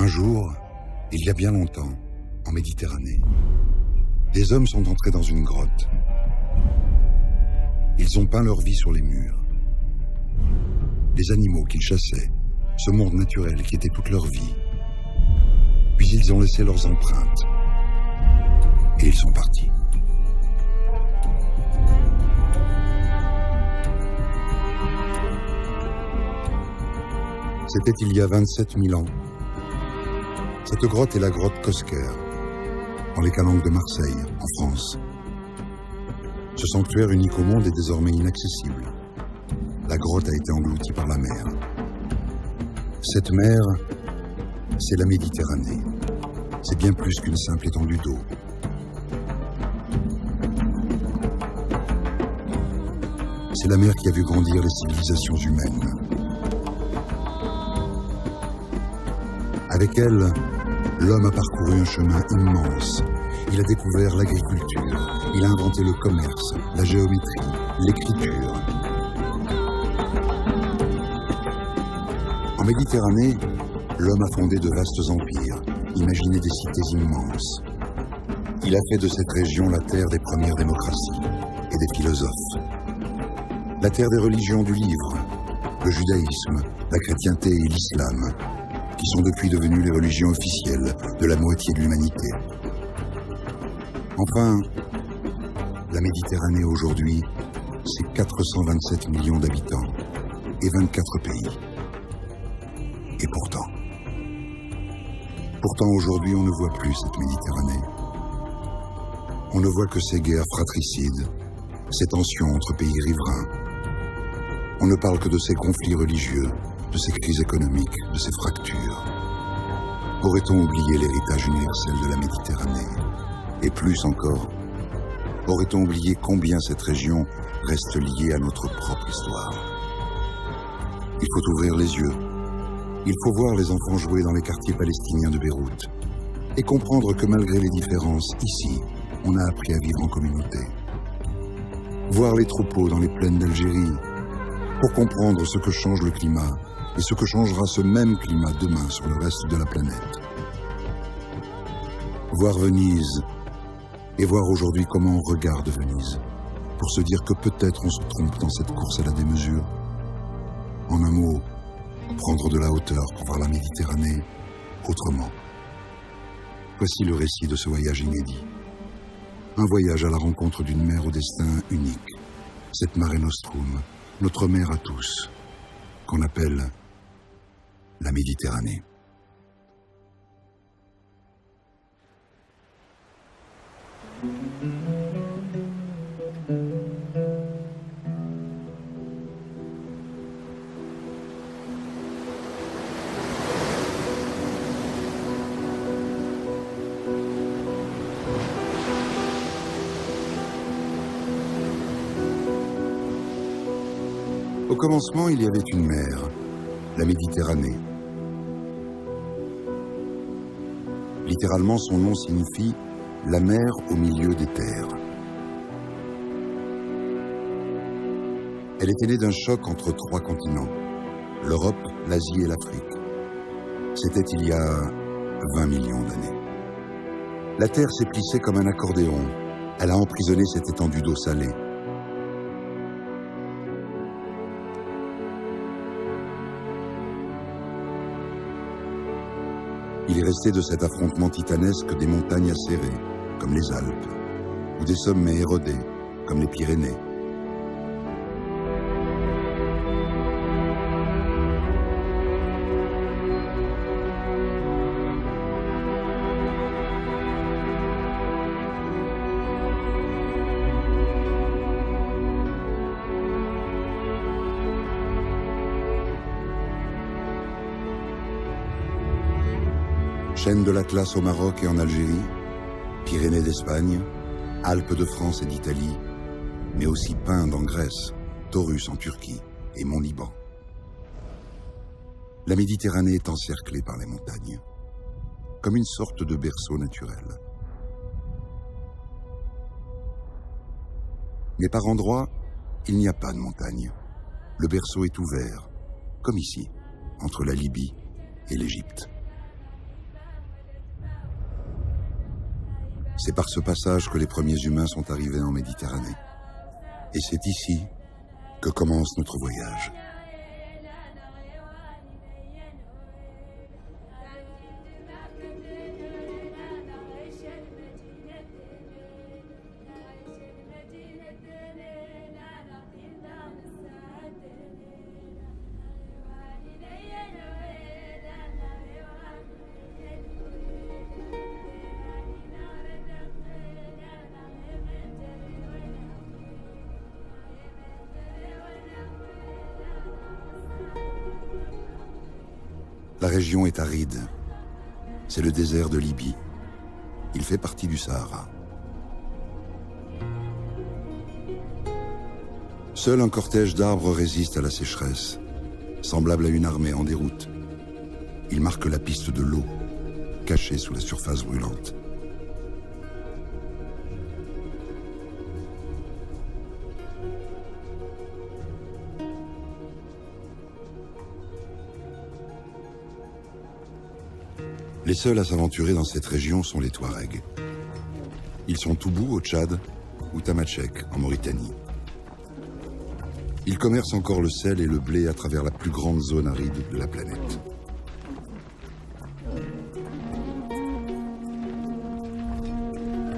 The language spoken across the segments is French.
jour, il y a bien longtemps, en Méditerranée, des hommes sont entrés dans une grotte. Ils ont peint leur vie sur les murs. Les animaux qu'ils chassaient, ce monde naturel qui était toute leur vie. Puis ils ont laissé leurs empreintes. Et ils sont partis. C'était il y a 27 000 ans. Cette grotte est la grotte Cosquer, dans les calanques de Marseille, en France. Ce sanctuaire unique au monde est désormais inaccessible. La grotte a été engloutie par la mer. Cette mer, c'est la Méditerranée. C'est bien plus qu'une simple étendue d'eau. C'est la mer qui a vu grandir les civilisations humaines. Avec elle, l'homme a parcouru un chemin immense. Il a découvert l'agriculture, il a inventé le commerce, la géométrie, l'écriture. En Méditerranée, l'homme a fondé de vastes empires, imaginé des cités immenses. Il a fait de cette région la terre des premières démocraties et des philosophes. La terre des religions du livre, le judaïsme, la chrétienté et l'islam, qui sont depuis devenus les religions officielles de la moitié de l'humanité. Enfin, la Méditerranée aujourd'hui, c'est 427 millions d'habitants et 24 pays. Et pourtant aujourd'hui on ne voit plus cette Méditerranée. On ne voit que ces guerres fratricides, ces tensions entre pays riverains. On ne parle que de ces conflits religieux, de ces crises économiques, de ces fractures. Aurait-on oublié l'héritage universel de la Méditerranée? Et plus encore, aurait-on oublié combien cette région reste liée à notre propre histoire? Il faut ouvrir les yeux. Il faut voir les enfants jouer dans les quartiers palestiniens de Beyrouth et comprendre que malgré les différences, ici, on a appris à vivre en communauté. Voir les troupeaux dans les plaines d'Algérie pour comprendre ce que change le climat et ce que changera ce même climat demain sur le reste de la planète. Voir Venise et voir aujourd'hui comment on regarde Venise pour se dire que peut-être on se trompe dans cette course à la démesure. En un mot, prendre de la hauteur pour voir la Méditerranée autrement. Voici le récit de ce voyage inédit. Un voyage à la rencontre d'une mer au destin unique. Cette Mare Nostrum, notre mer à tous, qu'on appelle la Méditerranée. Au commencement, il y avait une mer, la Méditerranée. Littéralement, son nom signifie « la mer au milieu des terres ». Elle était née d'un choc entre 3 continents, l'Europe, l'Asie et l'Afrique. C'était il y a 20 millions d'années. La terre s'est plissée comme un accordéon. Elle a emprisonné cette étendue d'eau salée. Il est resté de cet affrontement titanesque des montagnes acérées, comme les Alpes, ou des sommets érodés, comme les Pyrénées. Chaînes de l'Atlas au Maroc et en Algérie, Pyrénées d'Espagne, Alpes de France et d'Italie, mais aussi Pinde en Grèce, Taurus en Turquie et Mont-Liban. La Méditerranée est encerclée par les montagnes, comme une sorte de berceau naturel. Mais par endroits, il n'y a pas de montagne. Le berceau est ouvert, comme ici, entre la Libye et l'Égypte. C'est par ce passage que les premiers humains sont arrivés en Méditerranée. Et c'est ici que commence notre voyage. La région est aride. C'est le désert de Libye. Il fait partie du Sahara. Seul un cortège d'arbres résiste à la sécheresse, semblable à une armée en déroute. Il marque la piste de l'eau, cachée sous la surface brûlante. Les seuls à s'aventurer dans cette région sont les Touaregs. Ils sont Toubou au Tchad ou Tamatchek en Mauritanie. Ils commercent encore le sel et le blé à travers la plus grande zone aride de la planète.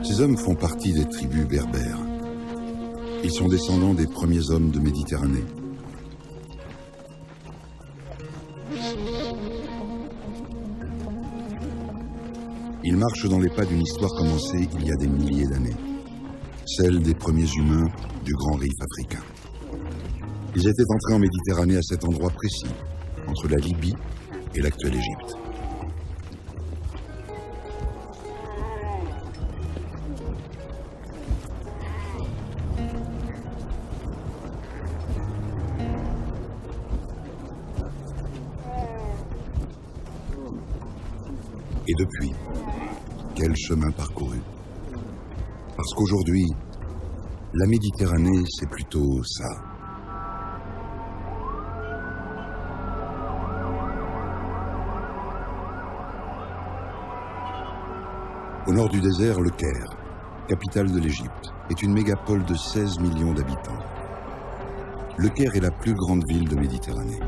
Ces hommes font partie des tribus berbères. Ils sont descendants des premiers hommes de Méditerranée. Ils marchent dans les pas d'une histoire commencée il y a des milliers d'années, celle des premiers humains du grand Rif africain. Ils étaient entrés en Méditerranée à cet endroit précis, entre la Libye et l'actuelle Égypte. Et depuis, quel chemin parcouru? Parce qu'aujourd'hui, la Méditerranée, c'est plutôt ça. Au nord du désert, le Caire, capitale de l'Égypte, est une mégapole de 16 millions d'habitants. Le Caire est la plus grande ville de Méditerranée.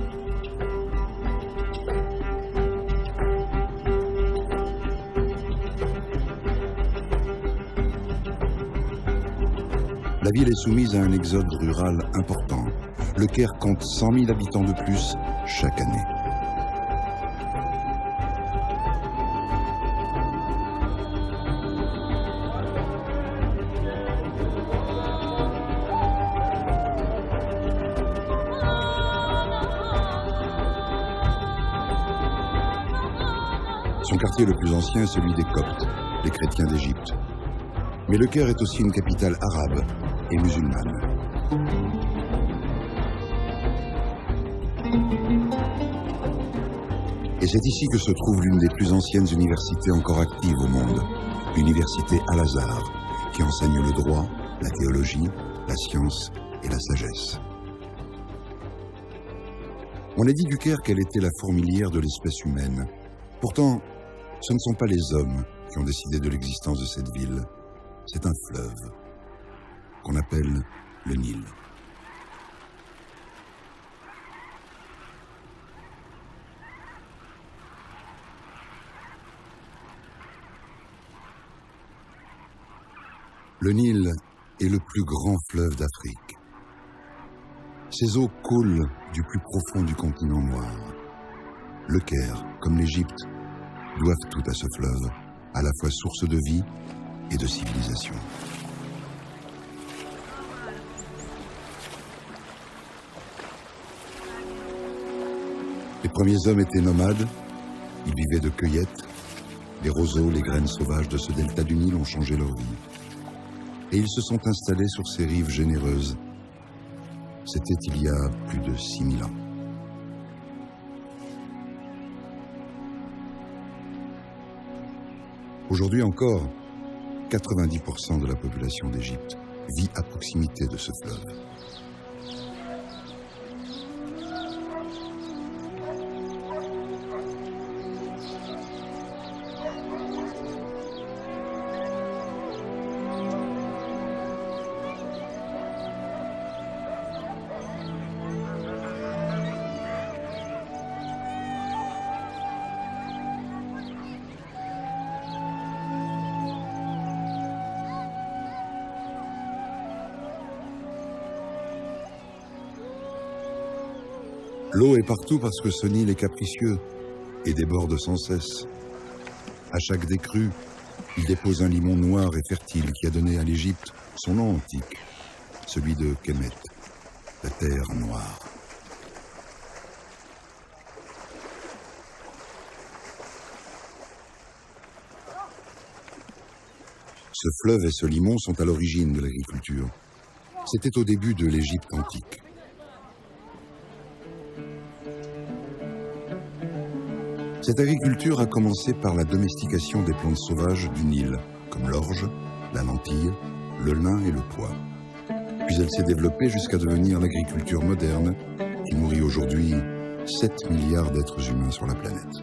La ville est soumise à un exode rural important. Le Caire compte 100 000 habitants de plus chaque année. Son quartier le plus ancien est celui des Coptes, les chrétiens d'Égypte. Mais le Caire est aussi une capitale arabe et musulmane. Et c'est ici que se trouve l'une des plus anciennes universités encore actives au monde, l'université Al-Azhar, qui enseigne le droit, la théologie, la science et la sagesse. On a dit du Caire qu'elle était la fourmilière de l'espèce humaine. Pourtant, ce ne sont pas les hommes qui ont décidé de l'existence de cette ville. C'est un fleuve qu'on appelle le Nil. Le Nil est le plus grand fleuve d'Afrique. Ses eaux coulent du plus profond du continent noir. Le Caire, comme l'Égypte, doivent tout à ce fleuve, à la fois source de vie et de civilisation. Les premiers hommes étaient nomades, ils vivaient de cueillettes. Les roseaux, les graines sauvages de ce delta du Nil ont changé leur vie. Et ils se sont installés sur ces rives généreuses. C'était il y a plus de 6000 ans. Aujourd'hui encore, 90% de la population d'Égypte vit à proximité de ce fleuve. L'eau est partout parce que ce Nil est capricieux et déborde sans cesse. À chaque décrue, il dépose un limon noir et fertile qui a donné à l'Égypte son nom antique, celui de Kemet, la terre noire. Ce fleuve et ce limon sont à l'origine de l'agriculture. C'était au début de l'Égypte antique. Cette agriculture a commencé par la domestication des plantes sauvages du Nil, comme l'orge, la lentille, le lin et le pois. Puis elle s'est développée jusqu'à devenir l'agriculture moderne qui nourrit aujourd'hui 7 milliards d'êtres humains sur la planète.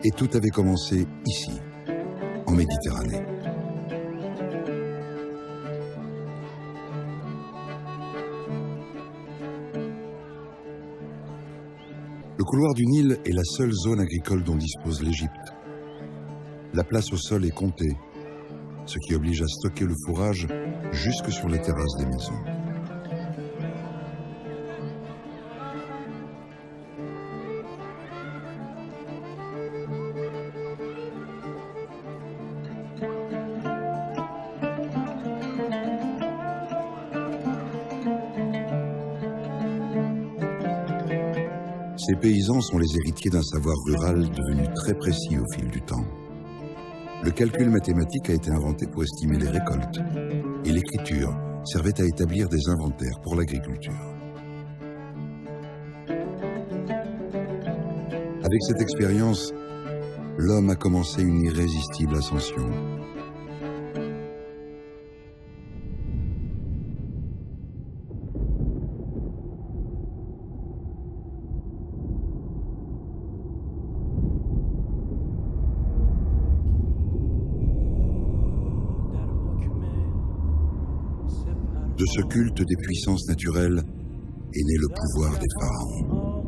Et tout avait commencé ici, en Méditerranée. Le couloir du Nil est la seule zone agricole dont dispose l'Égypte. La place au sol est comptée, ce qui oblige à stocker le fourrage jusque sur les terrasses des maisons. Ces paysans sont les héritiers d'un savoir rural devenu très précis au fil du temps. Le calcul mathématique a été inventé pour estimer les récoltes, et l'écriture servait à établir des inventaires pour l'agriculture. Avec cette expérience, l'homme a commencé une irrésistible ascension. De ce culte des puissances naturelles est né le pouvoir des pharaons.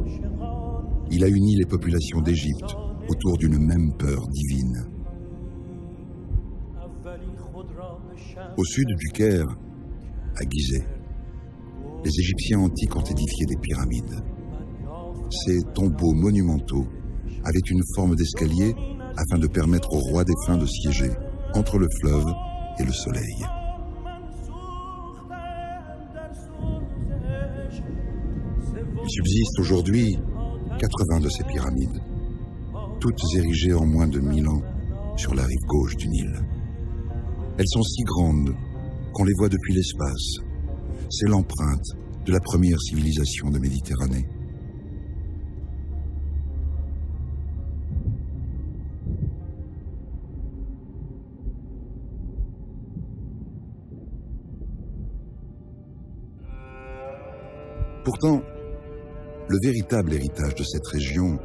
Il a uni les populations d'Égypte autour d'une même peur divine. Au sud du Caire, à Gizeh, les Égyptiens antiques ont édifié des pyramides. Ces tombeaux monumentaux avaient une forme d'escalier afin de permettre aux rois défunts de siéger entre le fleuve et le soleil. Il subsiste aujourd'hui 80 de ces pyramides, toutes érigées en moins de 1000 ans sur la rive gauche du Nil. Elles sont si grandes qu'on les voit depuis l'espace. C'est l'empreinte de la première civilisation de Méditerranée. Pourtant, le véritable héritage de cette région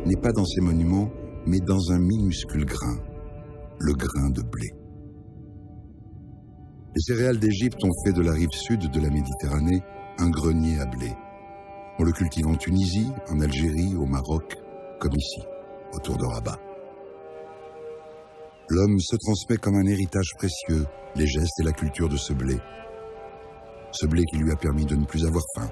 n'est pas dans ces monuments, mais dans un minuscule grain, le grain de blé. Les céréales d'Égypte ont fait de la rive sud de la Méditerranée un grenier à blé. On le cultive en Tunisie, en Algérie, au Maroc, comme ici, autour de Rabat. L'homme se transmet comme un héritage précieux les gestes et la culture de ce blé. Ce blé qui lui a permis de ne plus avoir faim.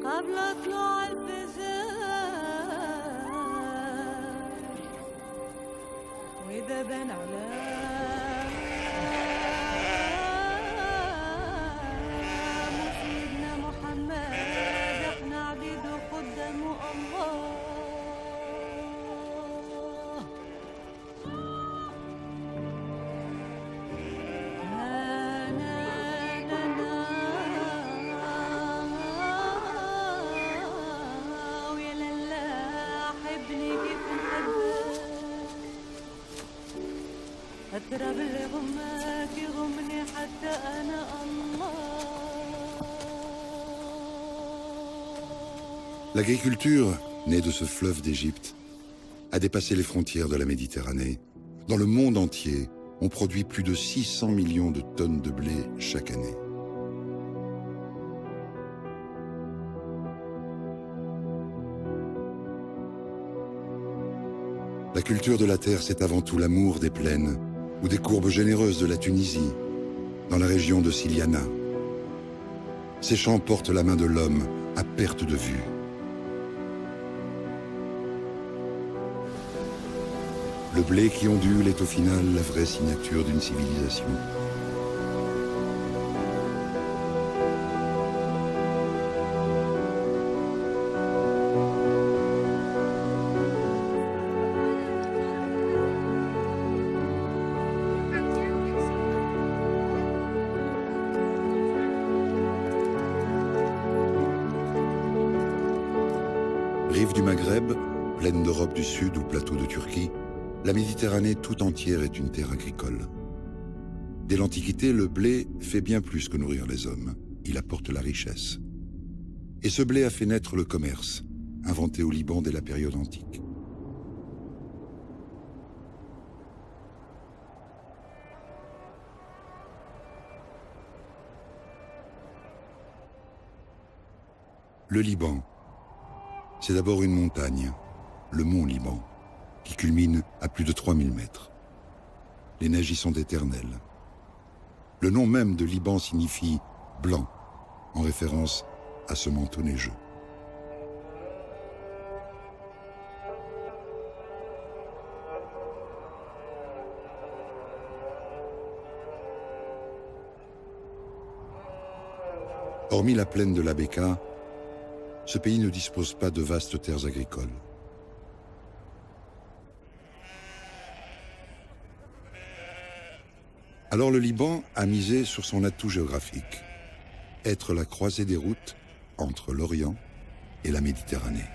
قبل طلوع الفجر وإذا بان على سيدنا محمد احنا عبيد قدام الله أترى بالغمات يغمني حتى أنا الله L'agriculture, née de ce fleuve d'Égypte, a dépassé les frontières de la Méditerranée. Dans le monde entier, on produit plus de 600 millions de tonnes de blé chaque année. La culture de la terre, c'est avant tout l'amour des plaines ou des courbes généreuses de la Tunisie, dans la région de Siliana. Ces champs portent la main de l'homme à perte de vue. Le blé qui ondule est au final la vraie signature d'une civilisation. Rive du Maghreb, plaine d'Europe du Sud ou plateau de Turquie, la Méditerranée tout entière est une terre agricole. Dès l'Antiquité, le blé fait bien plus que nourrir les hommes. Il apporte la richesse. Et ce blé a fait naître le commerce, inventé au Liban dès la période antique. Le Liban, c'est d'abord une montagne, le mont Liban, qui culmine à plus de 3000 mètres. Les neiges y sont éternelles. Le nom même de Liban signifie « blanc », en référence à ce manteau neigeux. Hormis la plaine de la Bekaa, ce pays ne dispose pas de vastes terres agricoles. Alors le Liban a misé sur son atout géographique, être la croisée des routes entre l'Orient et la Méditerranée.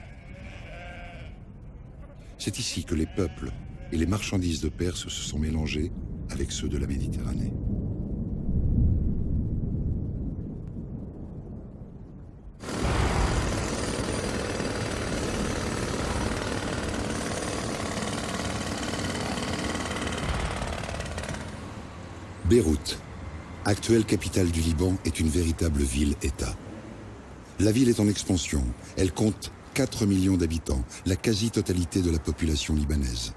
C'est ici que les peuples et les marchandises de Perse se sont mélangés avec ceux de la Méditerranée. Beyrouth, actuelle capitale du Liban, est une véritable ville-État. La ville est en expansion. Elle compte 4 millions d'habitants, la quasi-totalité de la population libanaise.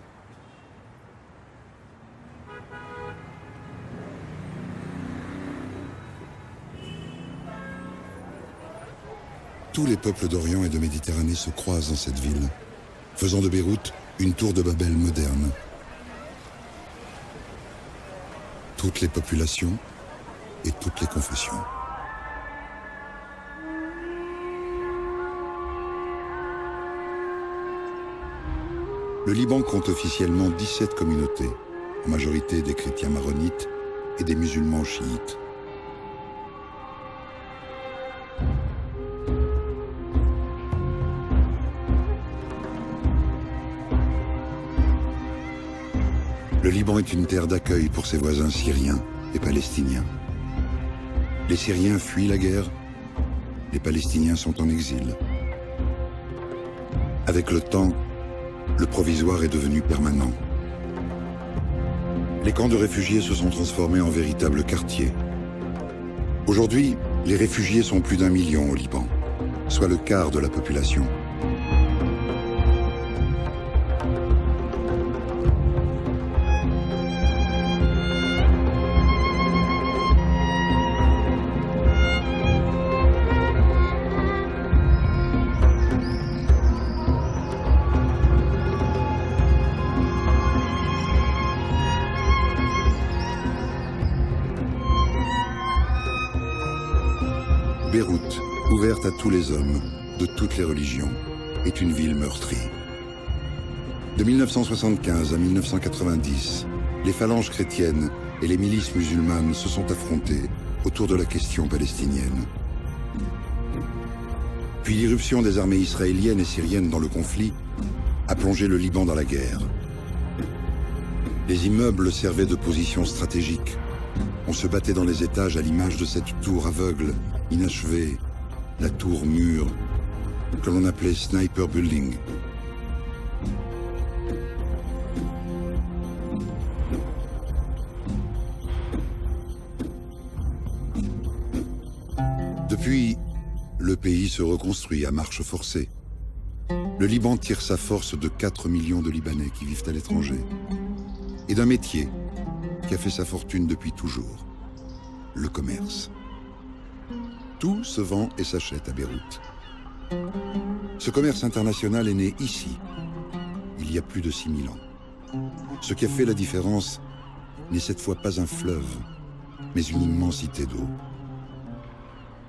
Tous les peuples d'Orient et de Méditerranée se croisent dans cette ville, faisant de Beyrouth une tour de Babel moderne. Toutes les populations et toutes les confessions. Le Liban compte officiellement 17 communautés, en majorité des chrétiens maronites et des musulmans chiites. Le Liban est une terre d'accueil pour ses voisins syriens et palestiniens. Les Syriens fuient la guerre, les Palestiniens sont en exil. Avec le temps, le provisoire est devenu permanent. Les camps de réfugiés se sont transformés en véritables quartiers. Aujourd'hui, les réfugiés sont plus d'1 million au Liban, soit le quart de la population. Beyrouth, ouverte à tous les hommes, de toutes les religions, est une ville meurtrie. De 1975 à 1990, les phalanges chrétiennes et les milices musulmanes se sont affrontées autour de la question palestinienne. Puis l'irruption des armées israéliennes et syriennes dans le conflit a plongé le Liban dans la guerre. Les immeubles servaient de position stratégique. On se battait dans les étages à l'image de cette tour aveugle, inachevée, la tour mûre, que l'on appelait Sniper Building. Depuis, le pays se reconstruit à marche forcée. Le Liban tire sa force de 4 millions de Libanais qui vivent à l'étranger et d'un métier qui a fait sa fortune depuis toujours, le commerce. Tout se vend et s'achète à Beyrouth. Ce commerce international est né ici, il y a plus de 6000 ans. Ce qui a fait la différence n'est cette fois pas un fleuve, mais une immensité d'eau,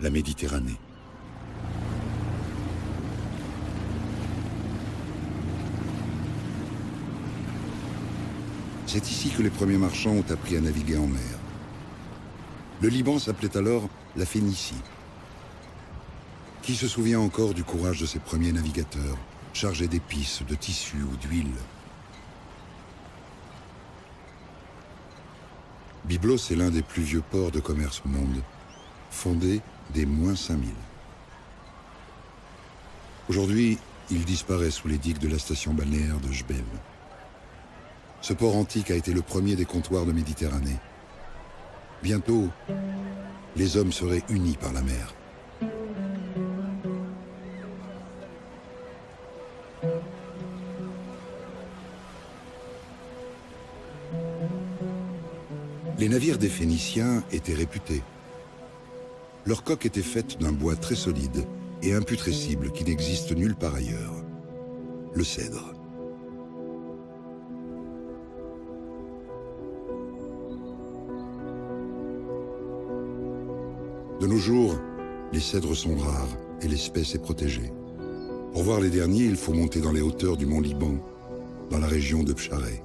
la Méditerranée. C'est ici que les premiers marchands ont appris à naviguer en mer. Le Liban s'appelait alors la Phénicie. Qui se souvient encore du courage de ces premiers navigateurs, chargés d'épices, de tissus ou d'huile? Byblos est l'un des plus vieux ports de commerce au monde, fondé dès moins 5000. Aujourd'hui, il disparaît sous les digues de la station balnéaire de Jbel. Ce port antique a été le premier des comptoirs de Méditerranée. Bientôt, les hommes seraient unis par la mer. Les navires des Phéniciens étaient réputés. Leur coque était faite d'un bois très solide et imputrescible qui n'existe nulle part ailleurs, le cèdre. De nos jours, les cèdres sont rares et l'espèce est protégée. Pour voir les derniers, il faut monter dans les hauteurs du mont Liban, dans la région de Pshareh.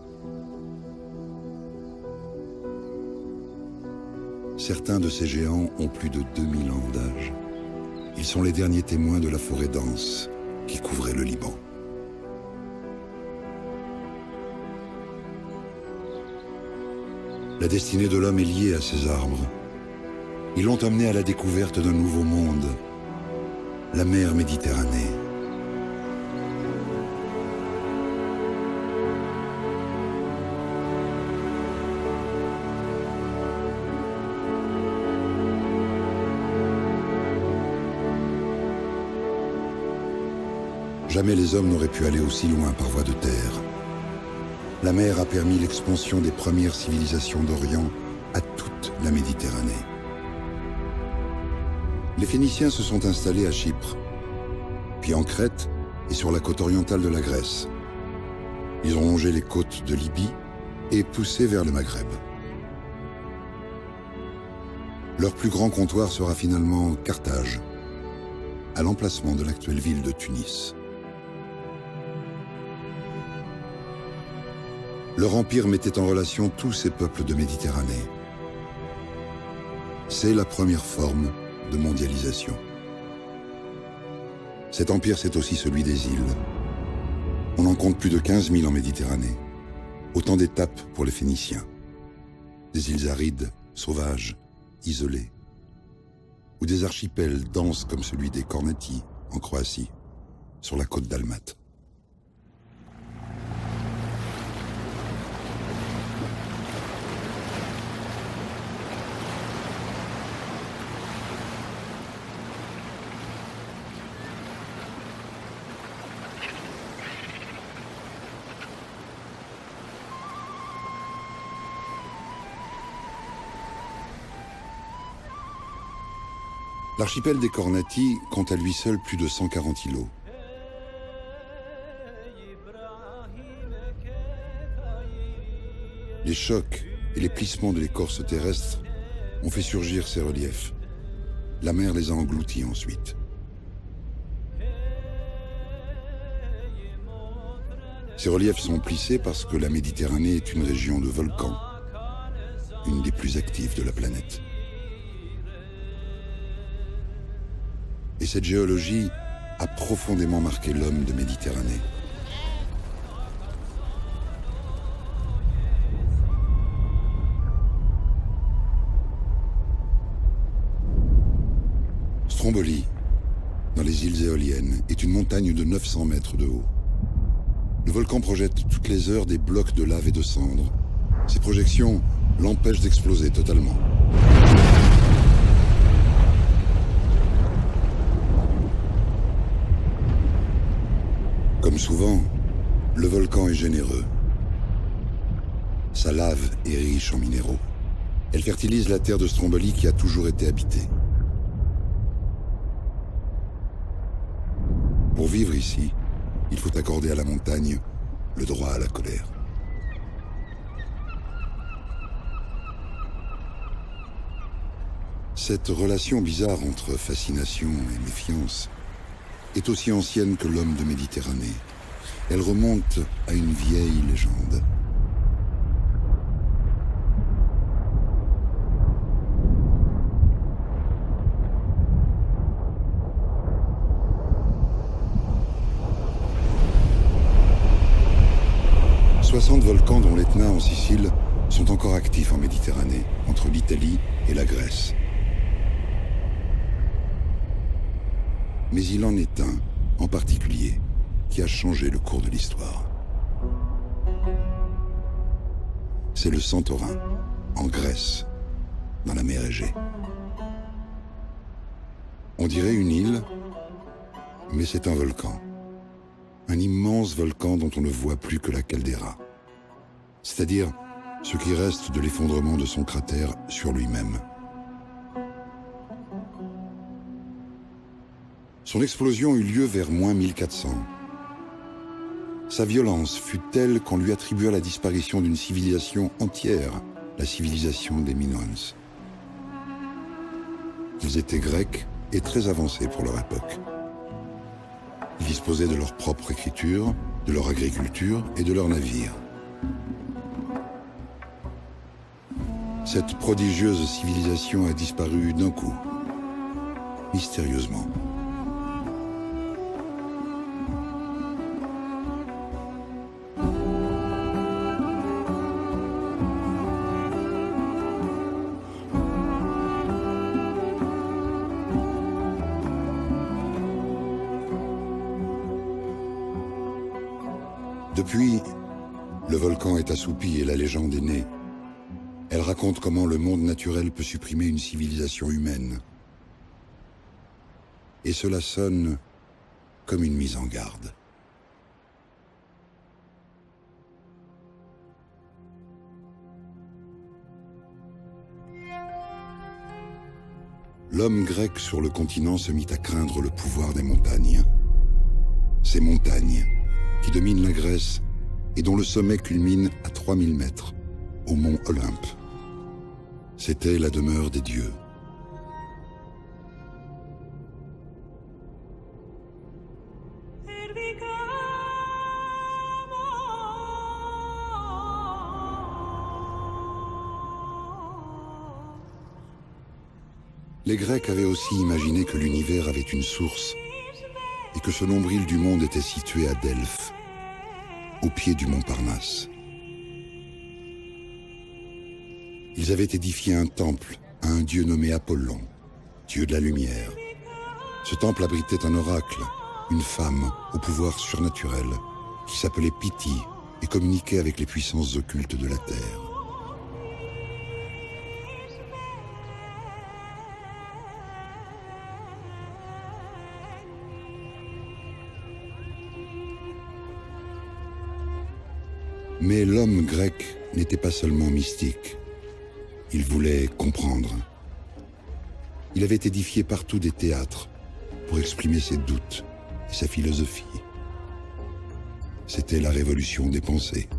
Certains de ces géants ont plus de 2000 ans d'âge. Ils sont les derniers témoins de la forêt dense qui couvrait le Liban. La destinée de l'homme est liée à ces arbres. Ils l'ont amené à la découverte d'un nouveau monde, la mer Méditerranée. Jamais les hommes n'auraient pu aller aussi loin par voie de terre. La mer a permis l'expansion des premières civilisations d'Orient à toute la Méditerranée. Les Phéniciens se sont installés à Chypre, puis en Crète et sur la côte orientale de la Grèce. Ils ont longé les côtes de Libye et poussé vers le Maghreb. Leur plus grand comptoir sera finalement Carthage, à l'emplacement de l'actuelle ville de Tunis. Leur empire mettait en relation tous ces peuples de Méditerranée. C'est la première forme de mondialisation. Cet empire, c'est aussi celui des îles. On en compte plus de 15 000 en Méditerranée. Autant d'étapes pour les Phéniciens. Des îles arides, sauvages, isolées. Ou des archipels denses comme celui des Kornati, en Croatie, sur la côte dalmate. L'archipel des Kornati compte à lui seul plus de 140 îlots. Les chocs et les plissements de l'écorce terrestre ont fait surgir ces reliefs. La mer les a engloutis ensuite. Ces reliefs sont plissés parce que la Méditerranée est une région de volcans, une des plus actives de la planète. Et cette géologie a profondément marqué l'homme de Méditerranée. Stromboli, dans les îles éoliennes, est une montagne de 900 mètres de haut. Le volcan projette toutes les heures des blocs de lave et de cendres. Ces projections l'empêchent d'exploser totalement. Comme souvent, le volcan est généreux. Sa lave est riche en minéraux. Elle fertilise la terre de Stromboli qui a toujours été habitée. Pour vivre ici, il faut accorder à la montagne le droit à la colère. Cette relation bizarre entre fascination et méfiance est aussi ancienne que l'homme de Méditerranée. Elle remonte à une vieille légende. « 60 volcans dont l'Etna en Sicile sont encore actifs en Méditerranée, entre l'Italie et la Grèce. Mais il en est un, en particulier, qui a changé le cours de l'histoire. C'est le Santorin, en Grèce, dans la mer Égée. On dirait une île, mais c'est un volcan. Un immense volcan dont on ne voit plus que la caldeira. C'est-à-dire ce qui reste de l'effondrement de son cratère sur lui-même. Son explosion eut lieu vers moins 1400. Sa violence fut telle qu'on lui attribua la disparition d'une civilisation entière, la civilisation des Minoans. Ils étaient grecs et très avancés pour leur époque. Ils disposaient de leur propre écriture, de leur agriculture et de leurs navires. Cette prodigieuse civilisation a disparu d'un coup, mystérieusement. Depuis, le volcan est assoupi et la légende est née. Elle raconte comment le monde naturel peut supprimer une civilisation humaine. Et cela sonne comme une mise en garde. L'homme grec sur le continent se mit à craindre le pouvoir des montagnes. Ces montagnes qui dominent la Grèce et dont le sommet culmine à 3000 mètres, au mont Olympe. C'était la demeure des dieux. Les Grecs avaient aussi imaginé que l'univers avait une source et que ce nombril du monde était situé à Delphes, au pied du mont Parnasse. Ils avaient édifié un temple à un dieu nommé Apollon, dieu de la lumière. Ce temple abritait un oracle, une femme au pouvoir surnaturel, qui s'appelait Pythie et communiquait avec les puissances occultes de la terre. Mais l'homme grec n'était pas seulement mystique. Il voulait comprendre. Il avait édifié partout des théâtres pour exprimer ses doutes et sa philosophie. C'était la révolution des pensées.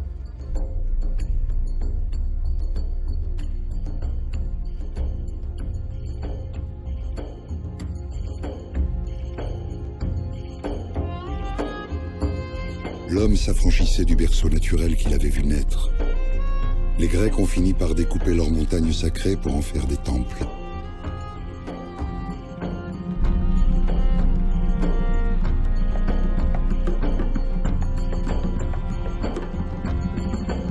L'homme s'affranchissait du berceau naturel qu'il avait vu naître. Les Grecs ont fini par découper leurs montagnes sacrées pour en faire des temples.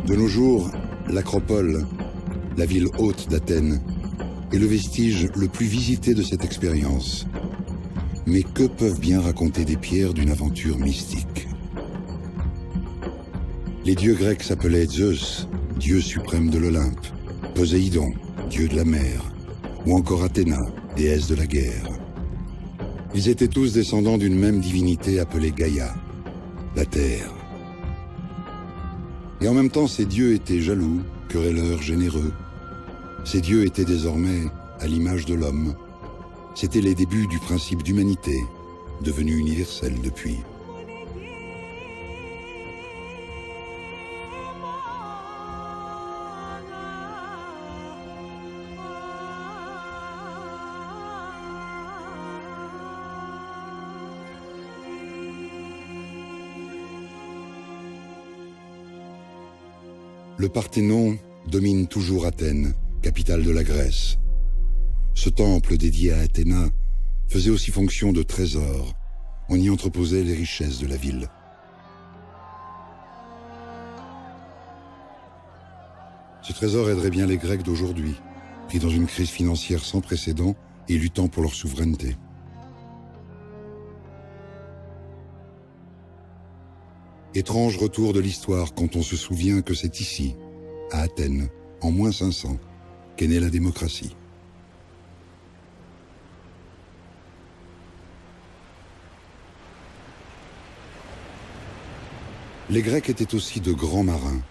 De nos jours, l'Acropole, la ville haute d'Athènes, est le vestige le plus visité de cette expérience. Mais que peuvent bien raconter des pierres d'une aventure mystique? Les dieux grecs s'appelaient Zeus, dieu suprême de l'Olympe, Poséidon, dieu de la mer, ou encore Athéna, déesse de la guerre. Ils étaient tous descendants d'une même divinité appelée Gaïa, la terre. Et en même temps, ces dieux étaient jaloux, querelleurs, généreux. Ces dieux étaient désormais à l'image de l'homme. C'étaient les débuts du principe d'humanité, devenu universel depuis. Le Parthénon domine toujours Athènes, capitale de la Grèce. Ce temple dédié à Athéna faisait aussi fonction de trésor. On y entreposait les richesses de la ville. Ce trésor aiderait bien les Grecs d'aujourd'hui, pris dans une crise financière sans précédent et luttant pour leur souveraineté. Étrange retour de l'histoire quand on se souvient que c'est ici, à Athènes, en moins 500, qu'est née la démocratie. Les Grecs étaient aussi de grands marins.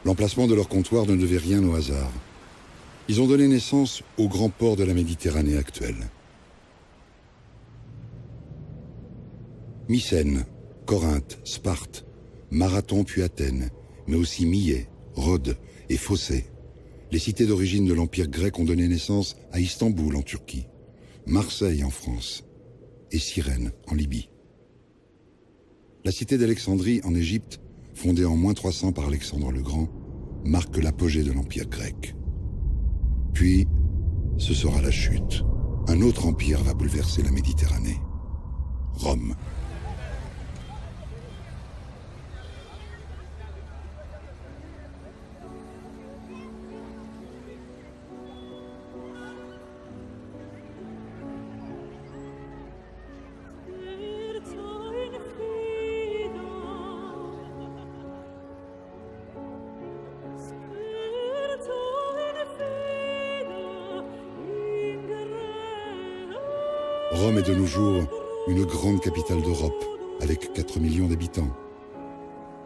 L'emplacement de leur comptoir ne devait rien au hasard. Ils ont donné naissance au grand port de la Méditerranée actuelle. Mycène, Corinthe, Sparte, Marathon puis Athènes, mais aussi Millet, Rhodes et Phocée. Les cités d'origine de l'Empire grec ont donné naissance à Istanbul en Turquie, Marseille en France et Cyrène en Libye. La cité d'Alexandrie en Égypte, fondée en moins 300 par Alexandre le Grand, marque l'apogée de l'Empire grec. Puis, ce sera la chute. Un autre empire va bouleverser la Méditerranée. Rome. Rome est de nos jours une grande capitale d'Europe, avec 4 millions d'habitants.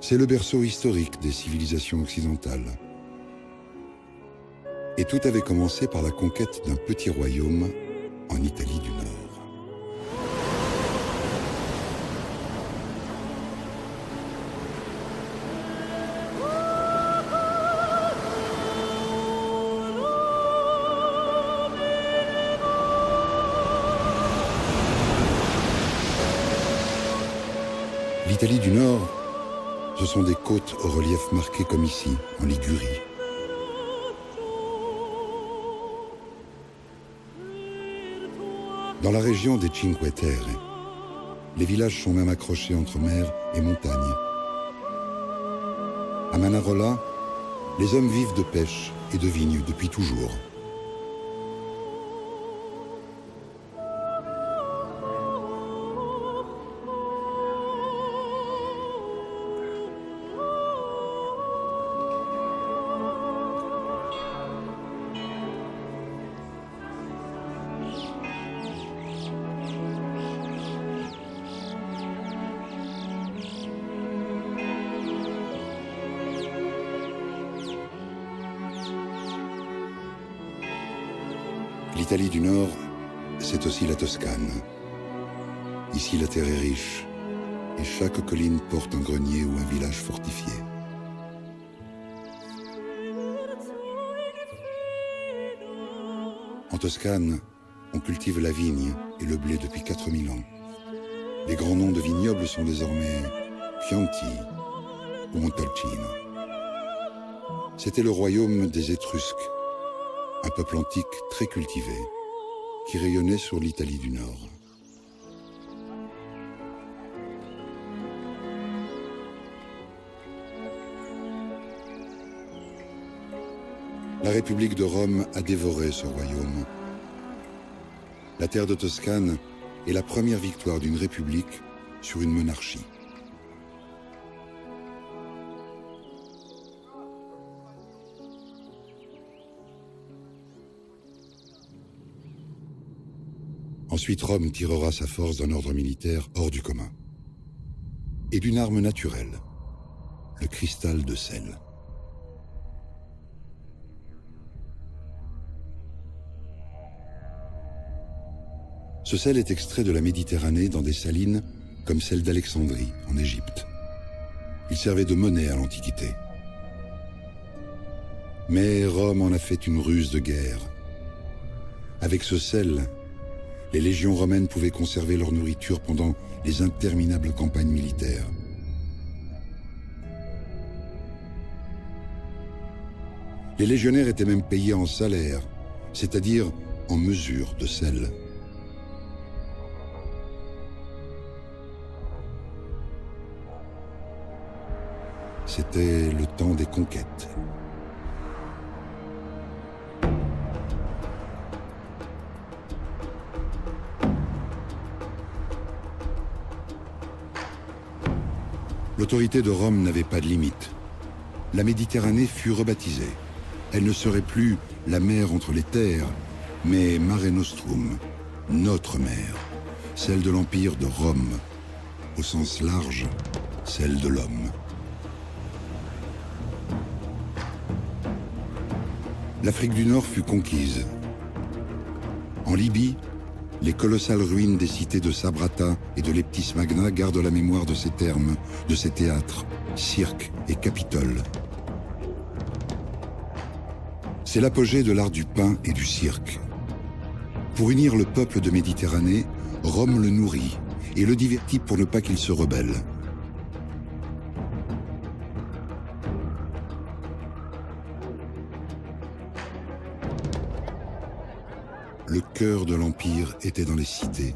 C'est le berceau historique des civilisations occidentales. Et tout avait commencé par la conquête d'un petit royaume en Italie du Nord. L'Italie du Nord, ce sont des côtes au relief marqué comme ici, en Ligurie. Dans la région des Cinque Terre, les villages sont même accrochés entre mer et montagne. À Manarola, les hommes vivent de pêche et de vignes depuis toujours. L'Italie du Nord, c'est aussi la Toscane. Ici, la terre est riche, et chaque colline porte un grenier ou un village fortifié. En Toscane, on cultive la vigne et le blé depuis 4000 ans. Les grands noms de vignobles sont désormais Chianti ou Montalcino. C'était le royaume des Étrusques, un peuple antique très cultivé, qui rayonnait sur l'Italie du Nord. La République de Rome a dévoré ce royaume. La terre de Toscane est la première victoire d'une république sur une monarchie. Ensuite, Rome tirera sa force d'un ordre militaire hors du commun et d'une arme naturelle, le cristal de sel. Ce sel est extrait de la Méditerranée dans des salines comme celle d'Alexandrie, en Égypte. Il servait de monnaie à l'Antiquité. Mais Rome en a fait une ruse de guerre. Avec ce sel, les légions romaines pouvaient conserver leur nourriture pendant les interminables campagnes militaires. Les légionnaires étaient même payés en salaire, c'est-à-dire en mesure de sel. C'était le temps des conquêtes. L'autorité de Rome n'avait pas de limite. La Méditerranée fut rebaptisée. Elle ne serait plus la mer entre les terres, mais Mare Nostrum, notre mer, celle de l'Empire de Rome, au sens large, celle de l'homme. L'Afrique du Nord fut conquise. En Libye, les colossales ruines des cités de Sabrata et de Leptis Magna gardent la mémoire de ces termes, de ces théâtres, cirques et capitoles. C'est l'apogée de l'art du pain et du cirque. Pour unir le peuple de Méditerranée, Rome le nourrit et le divertit pour ne pas qu'il se rebelle. Le cœur de l'Empire était dans les cités.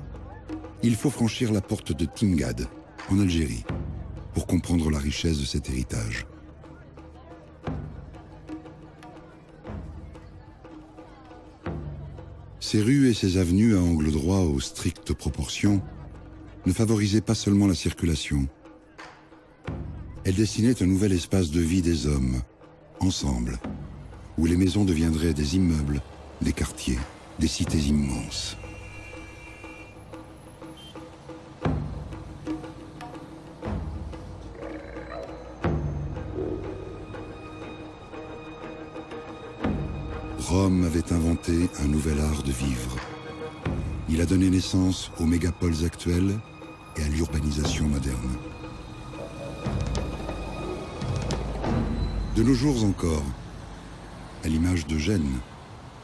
Il faut franchir la porte de Timgad, en Algérie, pour comprendre la richesse de cet héritage. Ces rues et ces avenues à angle droit aux strictes proportions ne favorisaient pas seulement la circulation. Elles dessinaient un nouvel espace de vie des hommes, ensemble, où les maisons deviendraient des immeubles, des quartiers, des cités immenses. Rome avait inventé un nouvel art de vivre. Il a donné naissance aux mégapoles actuelles et à l'urbanisation moderne. De nos jours encore, à l'image de Gênes,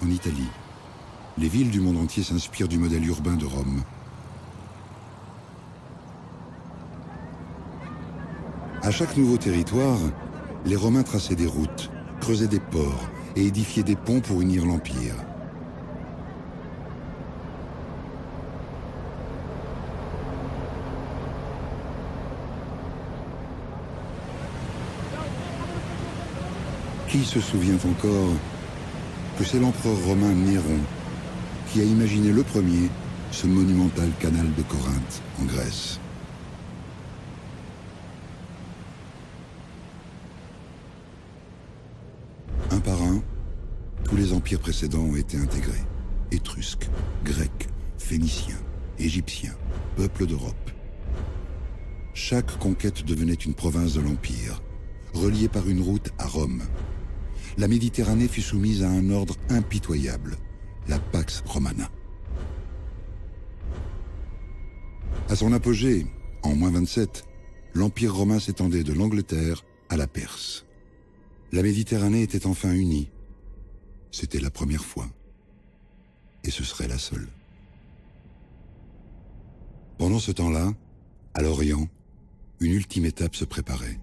en Italie, les villes du monde entier s'inspirent du modèle urbain de Rome. À chaque nouveau territoire, les Romains traçaient des routes, creusaient des ports et édifiaient des ponts pour unir l'Empire. Qui se souvient encore que c'est l'empereur romain Néron qui a imaginé le premier ce monumental canal de Corinthe en Grèce. Un par un, tous les empires précédents ont été intégrés. Étrusques, Grecs, Phéniciens, Égyptiens, peuples d'Europe. Chaque conquête devenait une province de l'Empire, reliée par une route à Rome. La Méditerranée fut soumise à un ordre impitoyable, la Pax Romana. À son apogée, en -27, l'Empire romain s'étendait de l'Angleterre à la Perse. La Méditerranée était enfin unie. C'était la première fois. Et ce serait la seule. Pendant ce temps-là, à l'Orient, une ultime étape se préparait.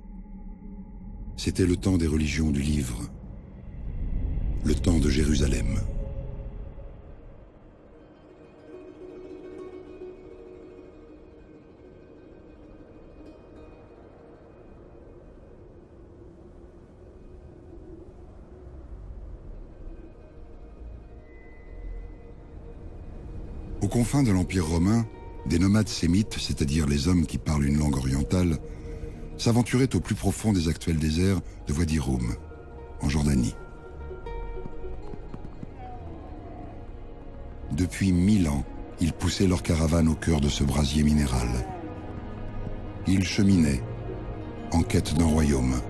C'était le temps des religions du livre. Le temps de Jérusalem. Aux confins de l'Empire romain, des nomades sémites, c'est-à-dire les hommes qui parlent une langue orientale, s'aventuraient au plus profond des actuels déserts de Wadi Rum, en Jordanie. Depuis 1000 ans, ils poussaient leur caravane au cœur de ce brasier minéral. Ils cheminaient en quête d'un royaume.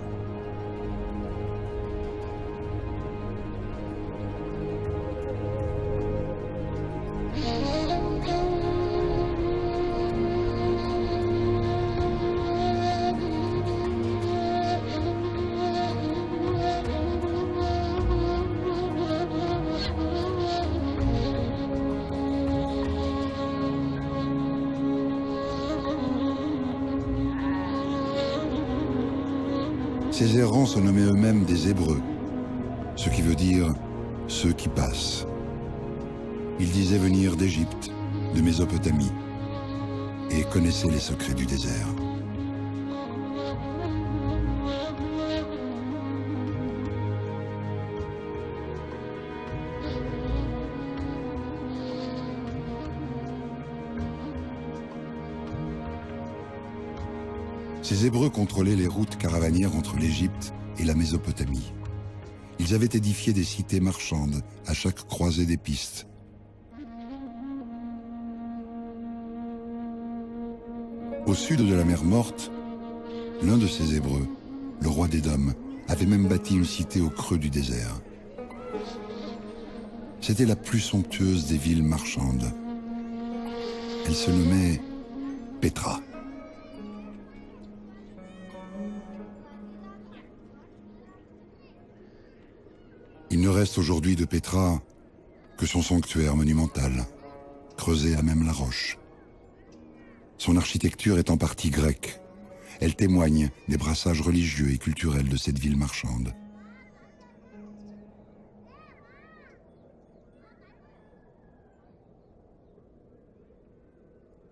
Ces errants se nommaient eux-mêmes des Hébreux, ce qui veut dire « ceux qui passent ». Ils disaient venir d'Égypte, de Mésopotamie, et connaissaient les secrets du désert. Ces Hébreux contrôlaient les routes caravanières entre l'Égypte et la Mésopotamie. Ils avaient édifié des cités marchandes à chaque croisée des pistes. Au sud de la mer Morte, l'un de ces Hébreux, le roi d'Édom, avait même bâti une cité au creux du désert. C'était la plus somptueuse des villes marchandes. Elle se nommait Pétra. Il ne reste aujourd'hui de Pétra que son sanctuaire monumental, creusé à même la roche. Son architecture est en partie grecque. Elle témoigne des brassages religieux et culturels de cette ville marchande.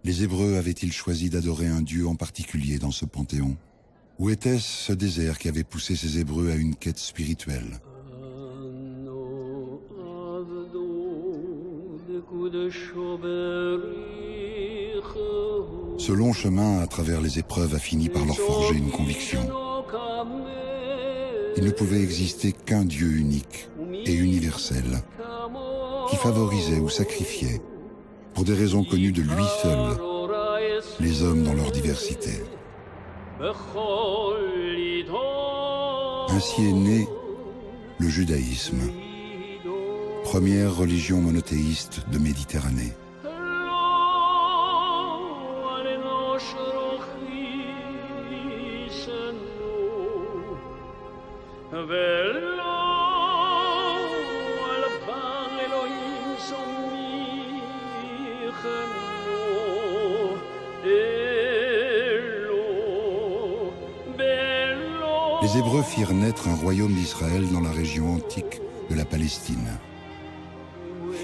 Les Hébreux avaient-ils choisi d'adorer un dieu en particulier dans ce panthéon? Ou était-ce ce désert qui avait poussé ces Hébreux à une quête spirituelle? Ce long chemin à travers les épreuves a fini par leur forger une conviction. Il ne pouvait exister qu'un Dieu unique et universel, qui favorisait ou sacrifiait, pour des raisons connues de lui seul, les hommes dans leur diversité. Ainsi est né le judaïsme, première religion monothéiste de Méditerranée. Les Hébreux firent naître un royaume d'Israël dans la région antique de la Palestine.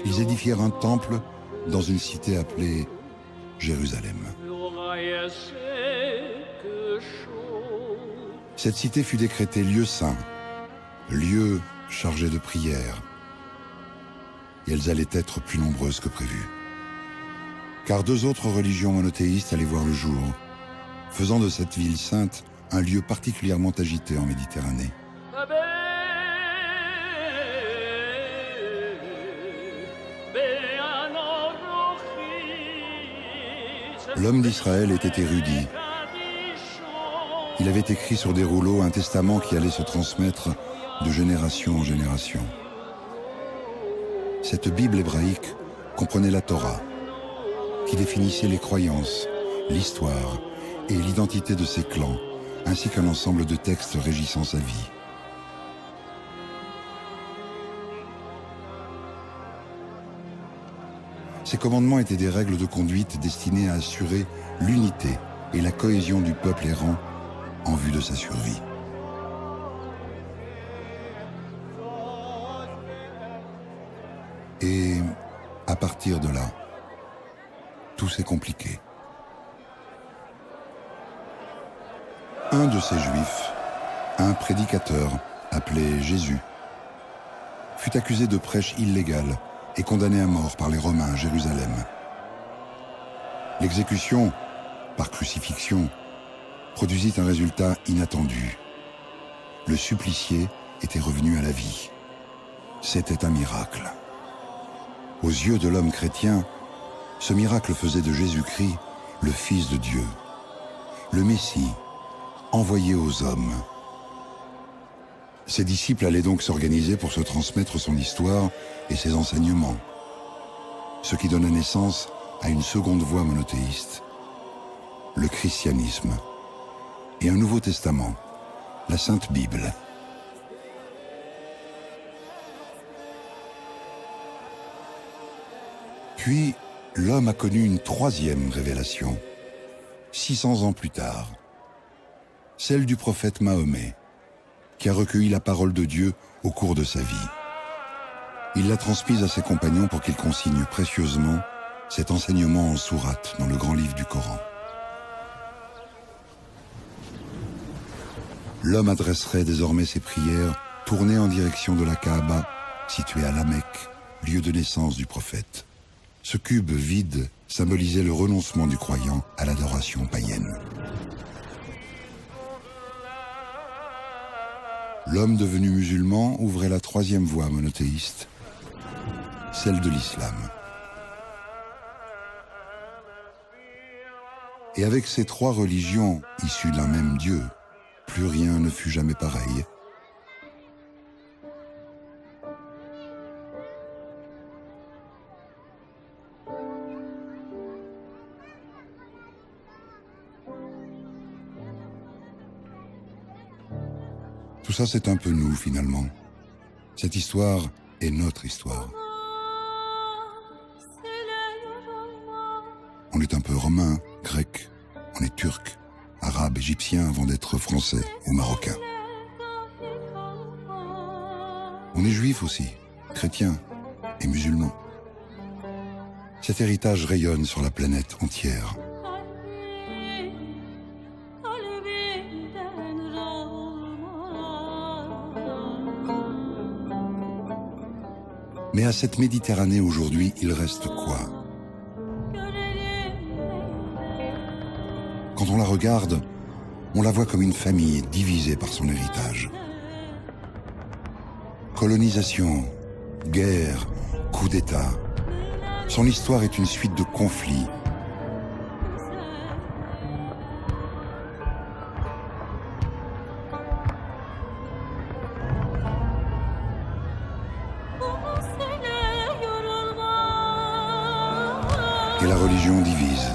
Ils édifièrent un temple dans une cité appelée Jérusalem. Cette cité fut décrétée lieu saint, lieu chargé de prières. Et elles allaient être plus nombreuses que prévu. Car deux autres religions monothéistes allaient voir le jour, faisant de cette ville sainte un lieu particulièrement agité en Méditerranée. L'homme d'Israël était érudit. Il avait écrit sur des rouleaux un testament qui allait se transmettre de génération en génération. Cette Bible hébraïque comprenait la Torah, qui définissait les croyances, l'histoire et l'identité de ses clans, ainsi qu'un ensemble de textes régissant sa vie. Ces commandements étaient des règles de conduite destinées à assurer l'unité et la cohésion du peuple errant en vue de sa survie. Et à partir de là, tout s'est compliqué. Un de ces Juifs, un prédicateur appelé Jésus, fut accusé de prêche illégale et condamné à mort par les Romains à Jérusalem. L'exécution, par crucifixion, produisit un résultat inattendu. Le supplicié était revenu à la vie. C'était un miracle. Aux yeux de l'homme chrétien, ce miracle faisait de Jésus-Christ le Fils de Dieu, le Messie, envoyé aux hommes. Ses disciples allaient donc s'organiser pour se transmettre son histoire et ses enseignements, ce qui donna naissance à une seconde voie monothéiste, le christianisme, et un Nouveau Testament, la Sainte Bible. Puis, l'homme a connu une troisième révélation, 600 ans plus tard, celle du prophète Mahomet, qui a recueilli la parole de Dieu au cours de sa vie. Il l'a transmise à ses compagnons pour qu'ils consignent précieusement cet enseignement en sourate dans le grand livre du Coran. L'homme adresserait désormais ses prières tournées en direction de la Kaaba, située à la Mecque, lieu de naissance du prophète. Ce cube vide symbolisait le renoncement du croyant à l'adoration païenne. L'homme devenu musulman ouvrait la troisième voie monothéiste, celle de l'islam. Et avec ces trois religions issues d'un même Dieu, plus rien ne fut jamais pareil. Tout ça, c'est un peu nous, finalement. Cette histoire est notre histoire. On est un peu romain, grec, on est turc, arabe, égyptien avant d'être français ou marocain. On est juif aussi, chrétien et musulman. Cet héritage rayonne sur la planète entière. Mais à cette Méditerranée aujourd'hui, il reste quoi? Quand on la regarde, on la voit comme une famille divisée par son héritage. Colonisation, guerre, coup d'État. Son histoire est une suite de conflits. Et la religion divise.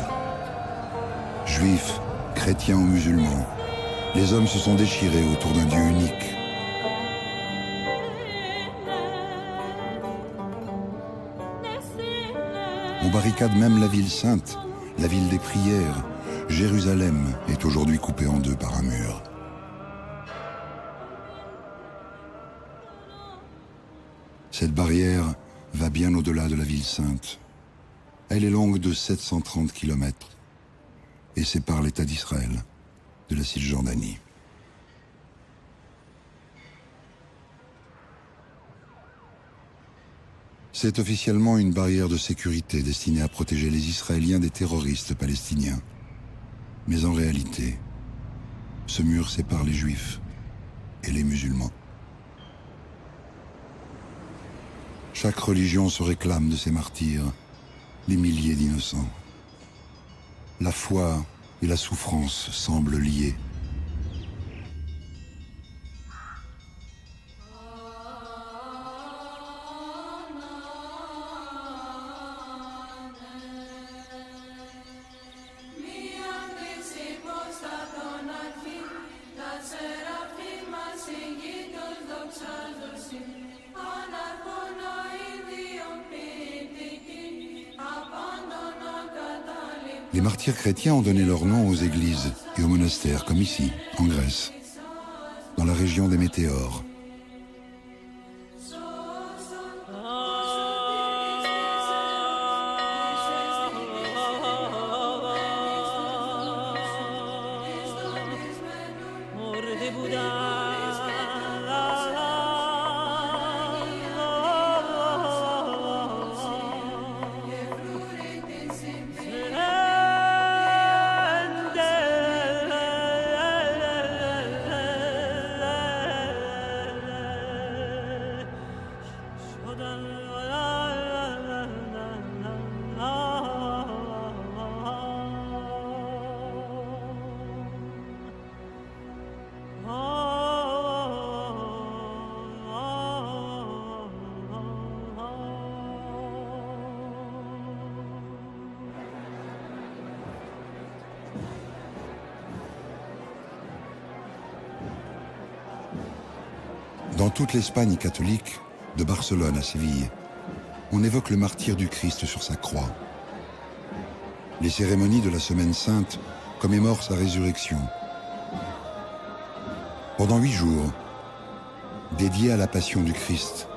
Juifs, chrétiens ou musulmans, les hommes se sont déchirés autour d'un Dieu unique. On barricade même la ville sainte, la ville des prières. Jérusalem est aujourd'hui coupée en deux par un mur. Cette barrière va bien au-delà de la ville sainte. Elle est longue de 730 km et sépare l'État d'Israël de la Cisjordanie. C'est officiellement une barrière de sécurité destinée à protéger les Israéliens des terroristes palestiniens. Mais en réalité, ce mur sépare les Juifs et les musulmans. Chaque religion se réclame de ses martyrs, les milliers d'innocents. La foi et la souffrance semblent liées. Les martyrs chrétiens ont donné leur nom aux églises et aux monastères, comme ici, en Grèce, dans la région des Météores. Dans toute l'Espagne catholique, de Barcelone à Séville, on évoque le martyre du Christ sur sa croix. Les cérémonies de la Semaine Sainte commémorent sa résurrection. Pendant 8 jours, dédiés à la Passion du Christ,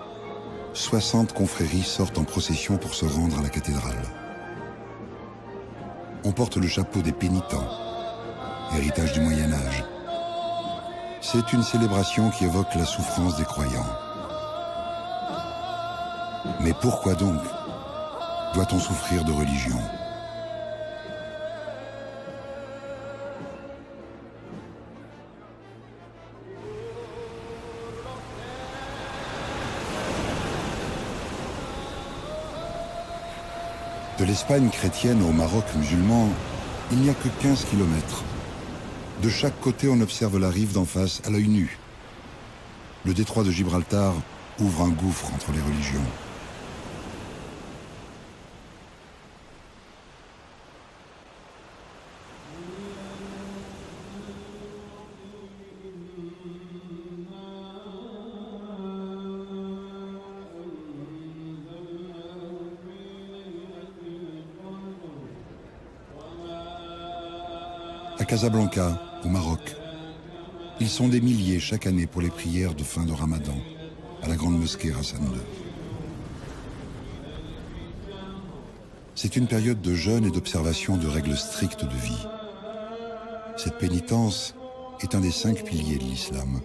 60 confréries sortent en procession pour se rendre à la cathédrale. On porte le chapeau des pénitents, héritage du Moyen-Âge. C'est une célébration qui évoque la souffrance des croyants. Mais pourquoi donc doit-on souffrir de religion ? De l'Espagne chrétienne au Maroc musulman, il n'y a que 15 kilomètres. De chaque côté, on observe la rive d'en face à l'œil nu. Le détroit de Gibraltar ouvre un gouffre entre les religions. À Casablanca, au Maroc, ils sont des milliers chaque année pour les prières de fin de Ramadan, à la grande mosquée Hassan II. C'est une période de jeûne et d'observation de règles strictes de vie. Cette pénitence est un des 5 piliers de l'islam.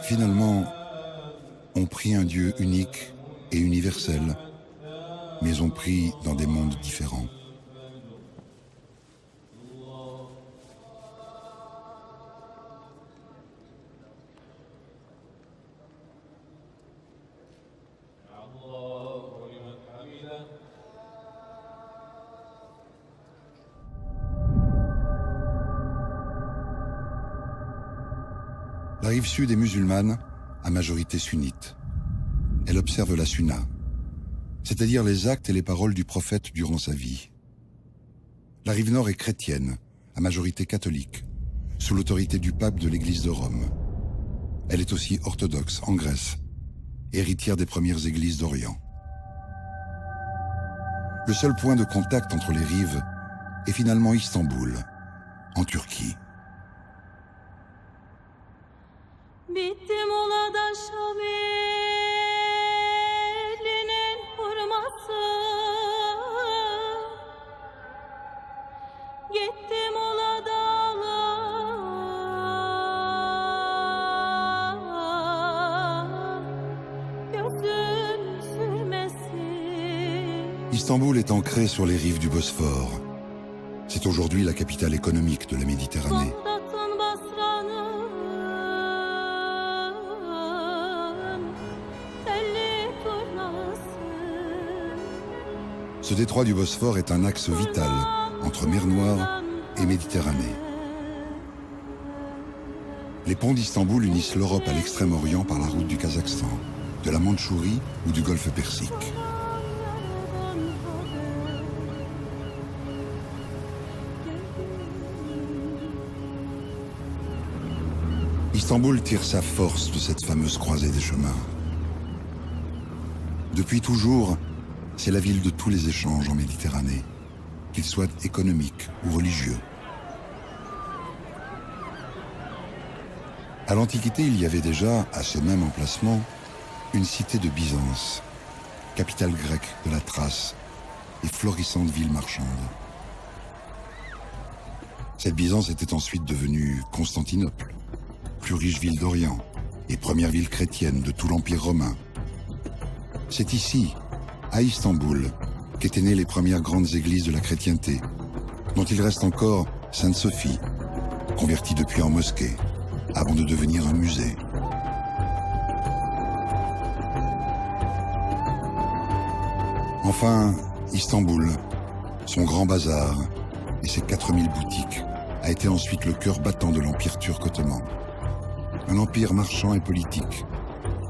Finalement, on prie un Dieu unique et universel, mais on prie dans des mondes différents. La rive sud est musulmane, à majorité sunnite. Elle observe la sunna, c'est-à-dire les actes et les paroles du prophète durant sa vie. La rive nord est chrétienne, à majorité catholique, sous l'autorité du pape de l'Église de Rome. Elle est aussi orthodoxe en Grèce, héritière des premières églises d'Orient. Le seul point de contact entre les rives est finalement Istanbul, en Turquie. Bitti molada Şabe'linin hurması, gitti molada ağlar, gözüm sürmesin. Istanbul est ancrée sur les rives du Bosphore. C'est aujourd'hui la capitale économique de la Méditerranée. Ce détroit du Bosphore est un axe vital entre mer Noire et Méditerranée. Les ponts d'Istanbul unissent l'Europe à l'Extrême-Orient par la route du Kazakhstan, de la Mandchourie ou du Golfe Persique. Istanbul tire sa force de cette fameuse croisée des chemins. Depuis toujours, c'est la ville de tous les échanges en Méditerranée, qu'ils soient économiques ou religieux. À l'Antiquité, il y avait déjà, à ce même emplacement, une cité de Byzance, capitale grecque de la Thrace et florissante ville marchande. Cette Byzance était ensuite devenue Constantinople, plus riche ville d'Orient et première ville chrétienne de tout l'Empire romain. C'est ici, à Istanbul, qu'étaient nées les premières grandes églises de la chrétienté, dont il reste encore Sainte-Sophie, convertie depuis en mosquée, avant de devenir un musée. Enfin, Istanbul, son grand bazar et ses 4000 boutiques, a été ensuite le cœur battant de l'Empire turc ottoman. Un empire marchand et politique,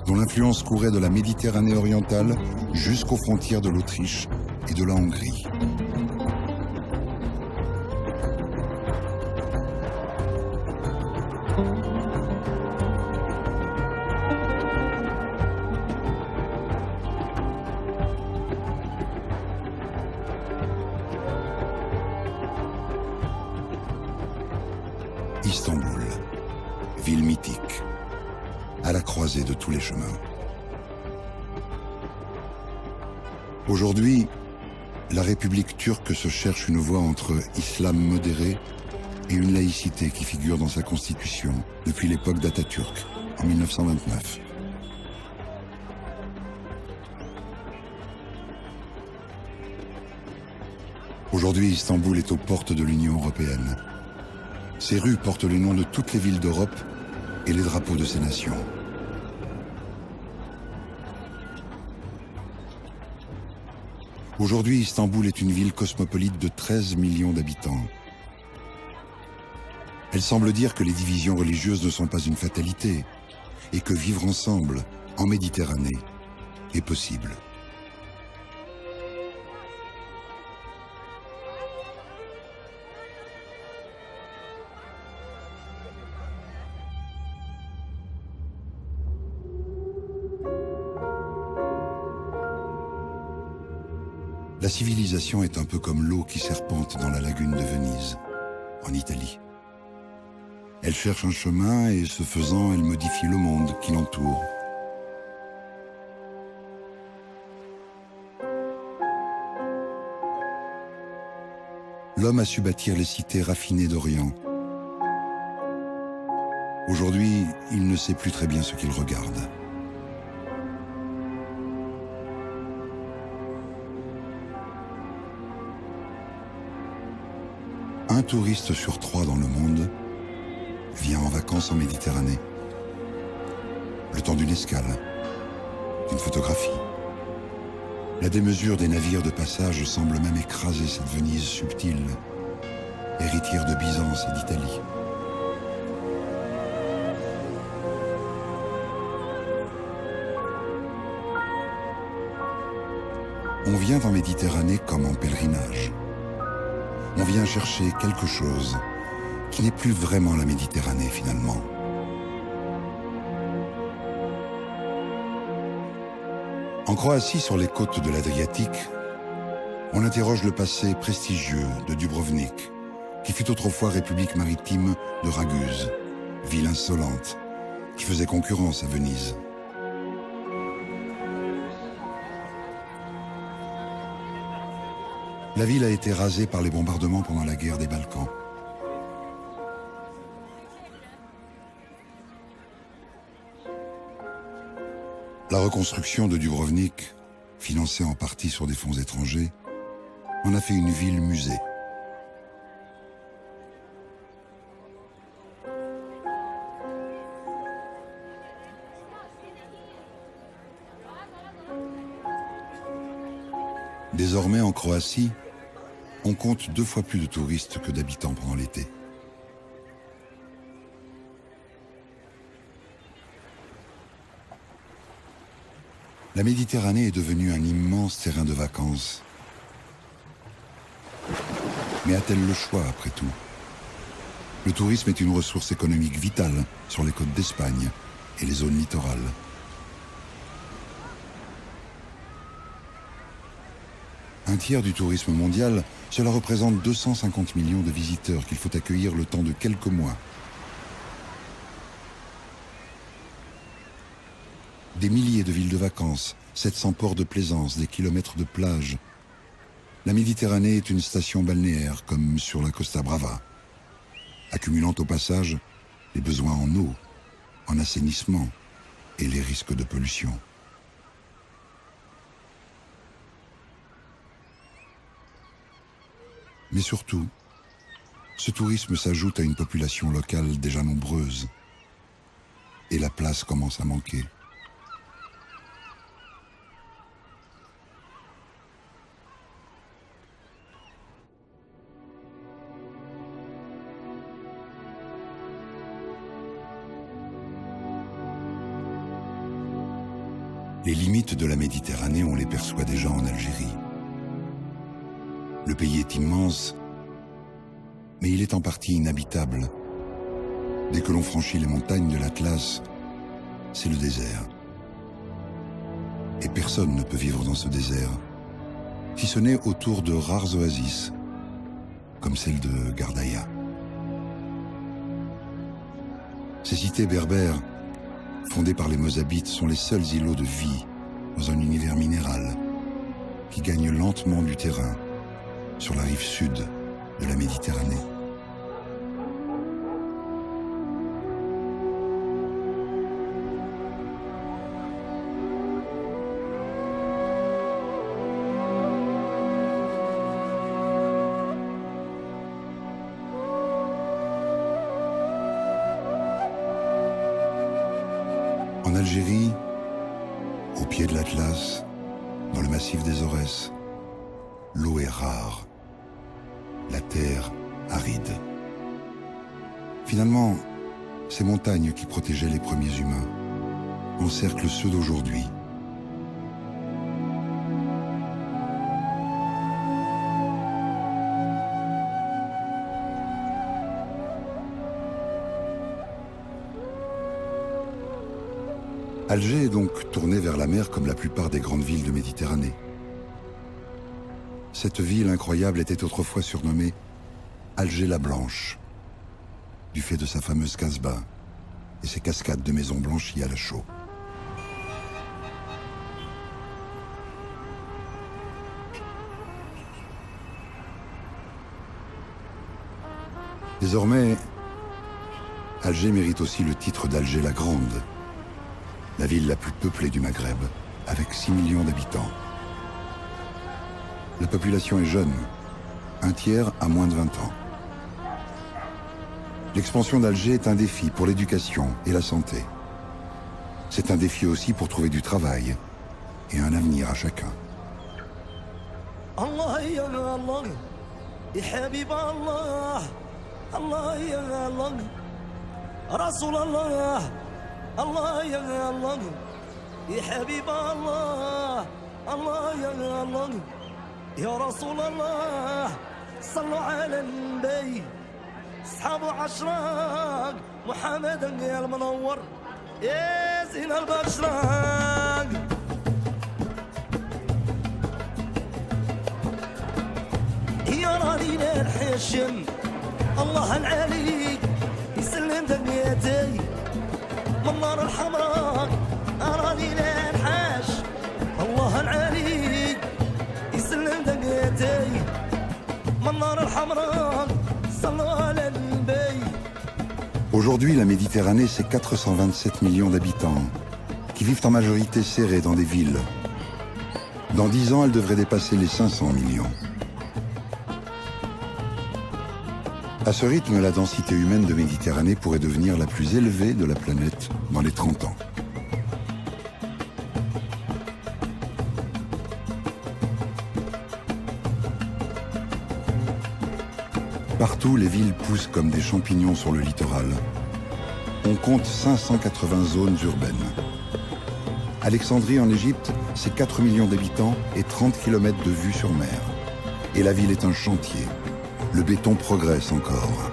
dont l'influence courait de la Méditerranée orientale jusqu'aux frontières de l'Autriche et de la Hongrie. Istanbul, ville mythique, à la croisée de tous les chemins. Aujourd'hui, la République turque se cherche une voie entre islam modéré et une laïcité qui figure dans sa constitution depuis l'époque d'Atatürk, en 1929. Aujourd'hui, Istanbul est aux portes de l'Union européenne. Ses rues portent les noms de toutes les villes d'Europe et les drapeaux de ces nations. Aujourd'hui, Istanbul est une ville cosmopolite de 13 millions d'habitants. Elle semble dire que les divisions religieuses ne sont pas une fatalité et que vivre ensemble, en Méditerranée, est possible. La civilisation est un peu comme l'eau qui serpente dans la lagune de Venise, en Italie. Elle cherche un chemin et, ce faisant, elle modifie le monde qui l'entoure. L'homme a su bâtir les cités raffinées d'Orient. Aujourd'hui, il ne sait plus très bien ce qu'il regarde. Un touriste sur 3 dans le monde vient en vacances en Méditerranée. Le temps d'une escale, d'une photographie. La démesure des navires de passage semble même écraser cette Venise subtile, héritière de Byzance et d'Italie. On vient en Méditerranée comme en pèlerinage. On vient chercher quelque chose qui n'est plus vraiment la Méditerranée finalement. En Croatie, sur les côtes de l'Adriatique, on interroge le passé prestigieux de Dubrovnik, qui fut autrefois république maritime de Raguse, ville insolente, qui faisait concurrence à Venise. La ville a été rasée par les bombardements pendant la guerre des Balkans. La reconstruction de Dubrovnik, financée en partie sur des fonds étrangers, en a fait une ville-musée. Désormais, en Croatie, on compte 2 fois plus de touristes que d'habitants pendant l'été. La Méditerranée est devenue un immense terrain de vacances. Mais a-t-elle le choix, après tout? Le tourisme est une ressource économique vitale sur les côtes d'Espagne et les zones littorales. Un tiers du tourisme mondial, cela représente 250 millions de visiteurs qu'il faut accueillir le temps de quelques mois. Des milliers de villes de vacances, 700 ports de plaisance, des kilomètres de plage. La Méditerranée est une station balnéaire, comme sur la Costa Brava, accumulant au passage les besoins en eau, en assainissement et les risques de pollution. Mais surtout, ce tourisme s'ajoute à une population locale déjà nombreuse. Et la place commence à manquer. Les limites de la Méditerranée, on les perçoit déjà en Algérie. Le pays est immense, mais il est en partie inhabitable. Dès que l'on franchit les montagnes de l'Atlas, c'est le désert. Et personne ne peut vivre dans ce désert, si ce n'est autour de rares oasis, comme celle de Gardaïa. Ces cités berbères, fondées par les Mozabites, sont les seuls îlots de vie dans un univers minéral qui gagne lentement du terrain sur la rive sud de la Méditerranée. En Algérie, au pied de l'Atlas, dans le massif des Aurès, l'eau est rare, la terre aride. Finalement, ces montagnes qui protégeaient les premiers humains encerclent ceux d'aujourd'hui. Alger est donc tournée vers la mer comme la plupart des grandes villes de Méditerranée. Cette ville incroyable était autrefois surnommée Alger la Blanche, du fait de sa fameuse Casbah et ses cascades de maisons blanchies à la chaux. Désormais, Alger mérite aussi le titre d'Alger la Grande, la ville la plus peuplée du Maghreb, avec 6 millions d'habitants. La population est jeune, un tiers a moins de 20 ans. L'expansion d'Alger est un défi pour l'éducation et la santé. C'est un défi aussi pour trouver du travail et un avenir à chacun. Allah ya Allah, ya Habib Allah, Allah ya Allah, Rasul Allah, Allah ya Allah, ya Habib Allah, Allah ya Allah, ya Rasul Allah, sallu ala al-nabi, ashabu ashraq, Muhammadan ya al-munawwar, ya zin al-bashraq. يا رانينا الحشم الله العلي يسلم دنيتي من النار الحمراء رانينا الحاش الله العلي يسلم دنيتي من النار الحمراء صلوا على النبي. Aujourd'hui, la Méditerranée, c'est 427 millions d'habitants qui vivent en majorité serrés dans des villes. Dans 10 ans, elle devrait dépasser les 500 millions. À ce rythme, la densité humaine de Méditerranée pourrait devenir la plus élevée de la planète dans les 30 ans. Partout, les villes poussent comme des champignons sur le littoral. On compte 580 zones urbaines. Alexandrie en Égypte, c'est 4 millions d'habitants et 30 km de vue sur mer. Et la ville est un chantier. Le béton progresse encore.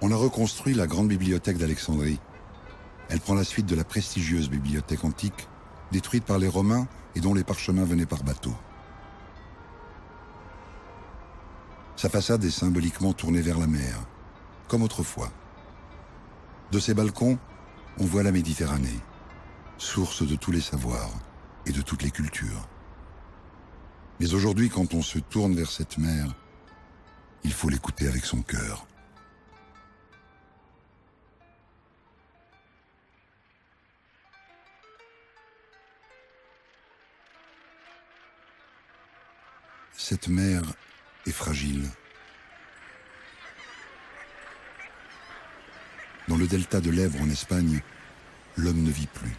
On a reconstruit la grande bibliothèque d'Alexandrie. Elle prend la suite de la prestigieuse bibliothèque antique, détruite par les Romains et dont les parchemins venaient par bateau. Sa façade est symboliquement tournée vers la mer, comme autrefois. De ses balcons, on voit la Méditerranée, source de tous les savoirs et de toutes les cultures. Mais aujourd'hui, quand on se tourne vers cette mer, il faut l'écouter avec son cœur. Cette mer est fragile. Dans le delta de l'Èbre en Espagne, l'homme ne vit plus.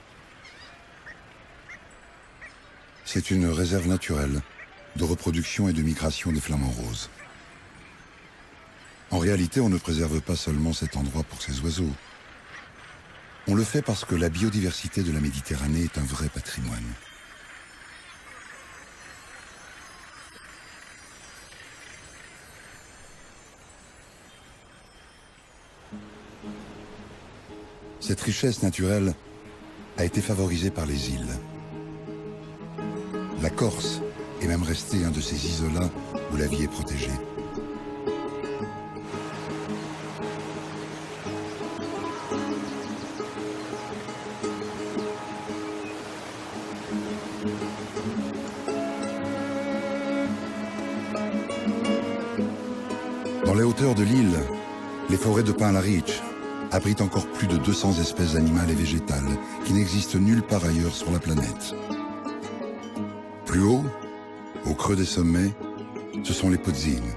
C'est une réserve naturelle de reproduction et de migration des flamants roses. En réalité, on ne préserve pas seulement cet endroit pour ses oiseaux. On le fait parce que la biodiversité de la Méditerranée est un vrai patrimoine. Cette richesse naturelle a été favorisée par les îles. La Corse est même restée un de ces isolats où la vie est protégée. Dans les hauteurs de l'île, les forêts de pin à la Reach abritent encore plus de 200 espèces animales et végétales qui n'existent nulle part ailleurs sur la planète. Plus haut, au creux des sommets, ce sont les podzines,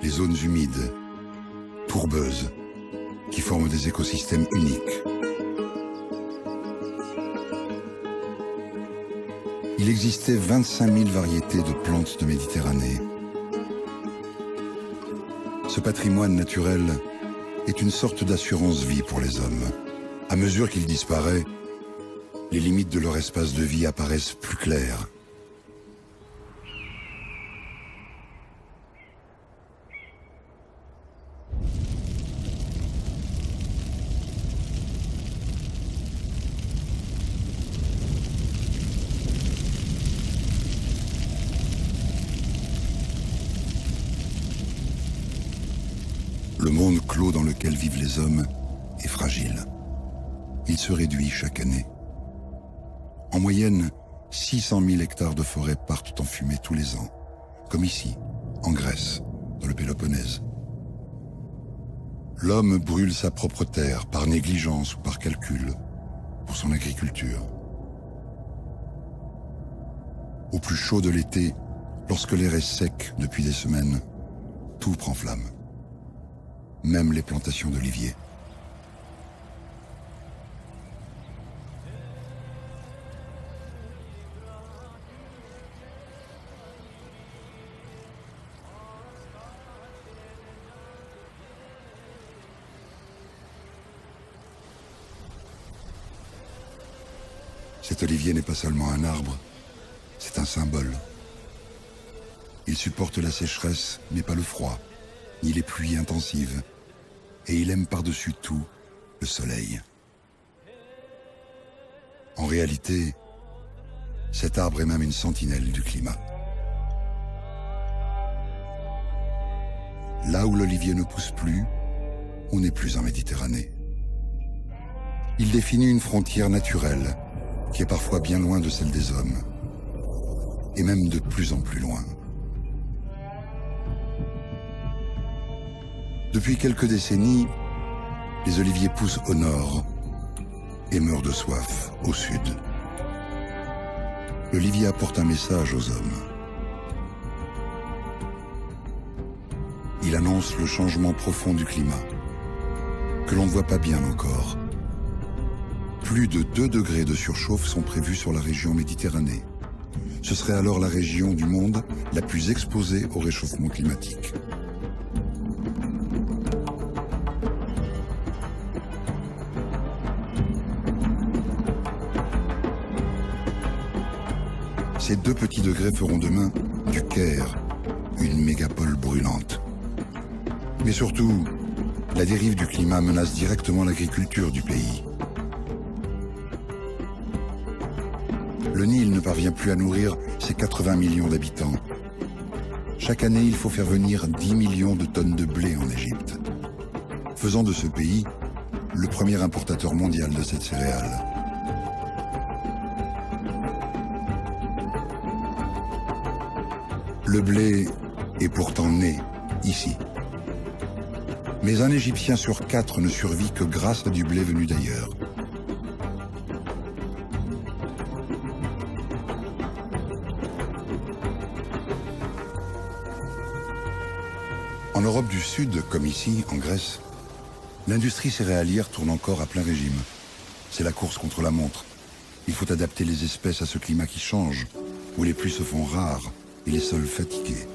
les zones humides, tourbeuses, qui forment des écosystèmes uniques. Il existait 25 000 variétés de plantes de Méditerranée. Ce patrimoine naturel est une sorte d'assurance-vie pour les hommes. À mesure qu'il disparaît, les limites de leur espace de vie apparaissent plus claires. Le monde clos dans lequel vivent les hommes est fragile. Il se réduit chaque année. En moyenne, 600 000 hectares de forêt partent en fumée tous les ans, comme ici, en Grèce, dans le Péloponnèse. L'homme brûle sa propre terre par négligence ou par calcul pour son agriculture. Au plus chaud de l'été, lorsque l'air est sec depuis des semaines, tout prend flamme. Même les plantations d'oliviers. Cet olivier n'est pas seulement un arbre, c'est un symbole. Il supporte la sécheresse, mais pas le froid, ni les pluies intensives. Et il aime par-dessus tout le soleil. En réalité, cet arbre est même une sentinelle du climat. Là où l'olivier ne pousse plus, on n'est plus en Méditerranée. Il définit une frontière naturelle qui est parfois bien loin de celle des hommes, et même de plus en plus loin. Depuis quelques décennies, les oliviers poussent au nord et meurent de soif au sud. L'olivier apporte un message aux hommes. Il annonce le changement profond du climat, que l'on ne voit pas bien encore. Plus de 2 degrés de surchauffe sont prévus sur la région Méditerranée. Ce serait alors la région du monde la plus exposée au réchauffement climatique. Ces 2 petits degrés feront demain du Caire une mégapole brûlante. Mais surtout, la dérive du climat menace directement l'agriculture du pays. Le Nil ne parvient plus à nourrir ses 80 millions d'habitants. Chaque année, il faut faire venir 10 millions de tonnes de blé en Égypte, faisant de ce pays le premier importateur mondial de cette céréale. Le blé est pourtant né ici. Mais un Égyptien sur 4 ne survit que grâce à du blé venu d'ailleurs. En Europe du Sud, comme ici, en Grèce, l'industrie céréalière tourne encore à plein régime. C'est la course contre la montre. Il faut adapter les espèces à ce climat qui change, où les pluies se font rares et les sols fatigués.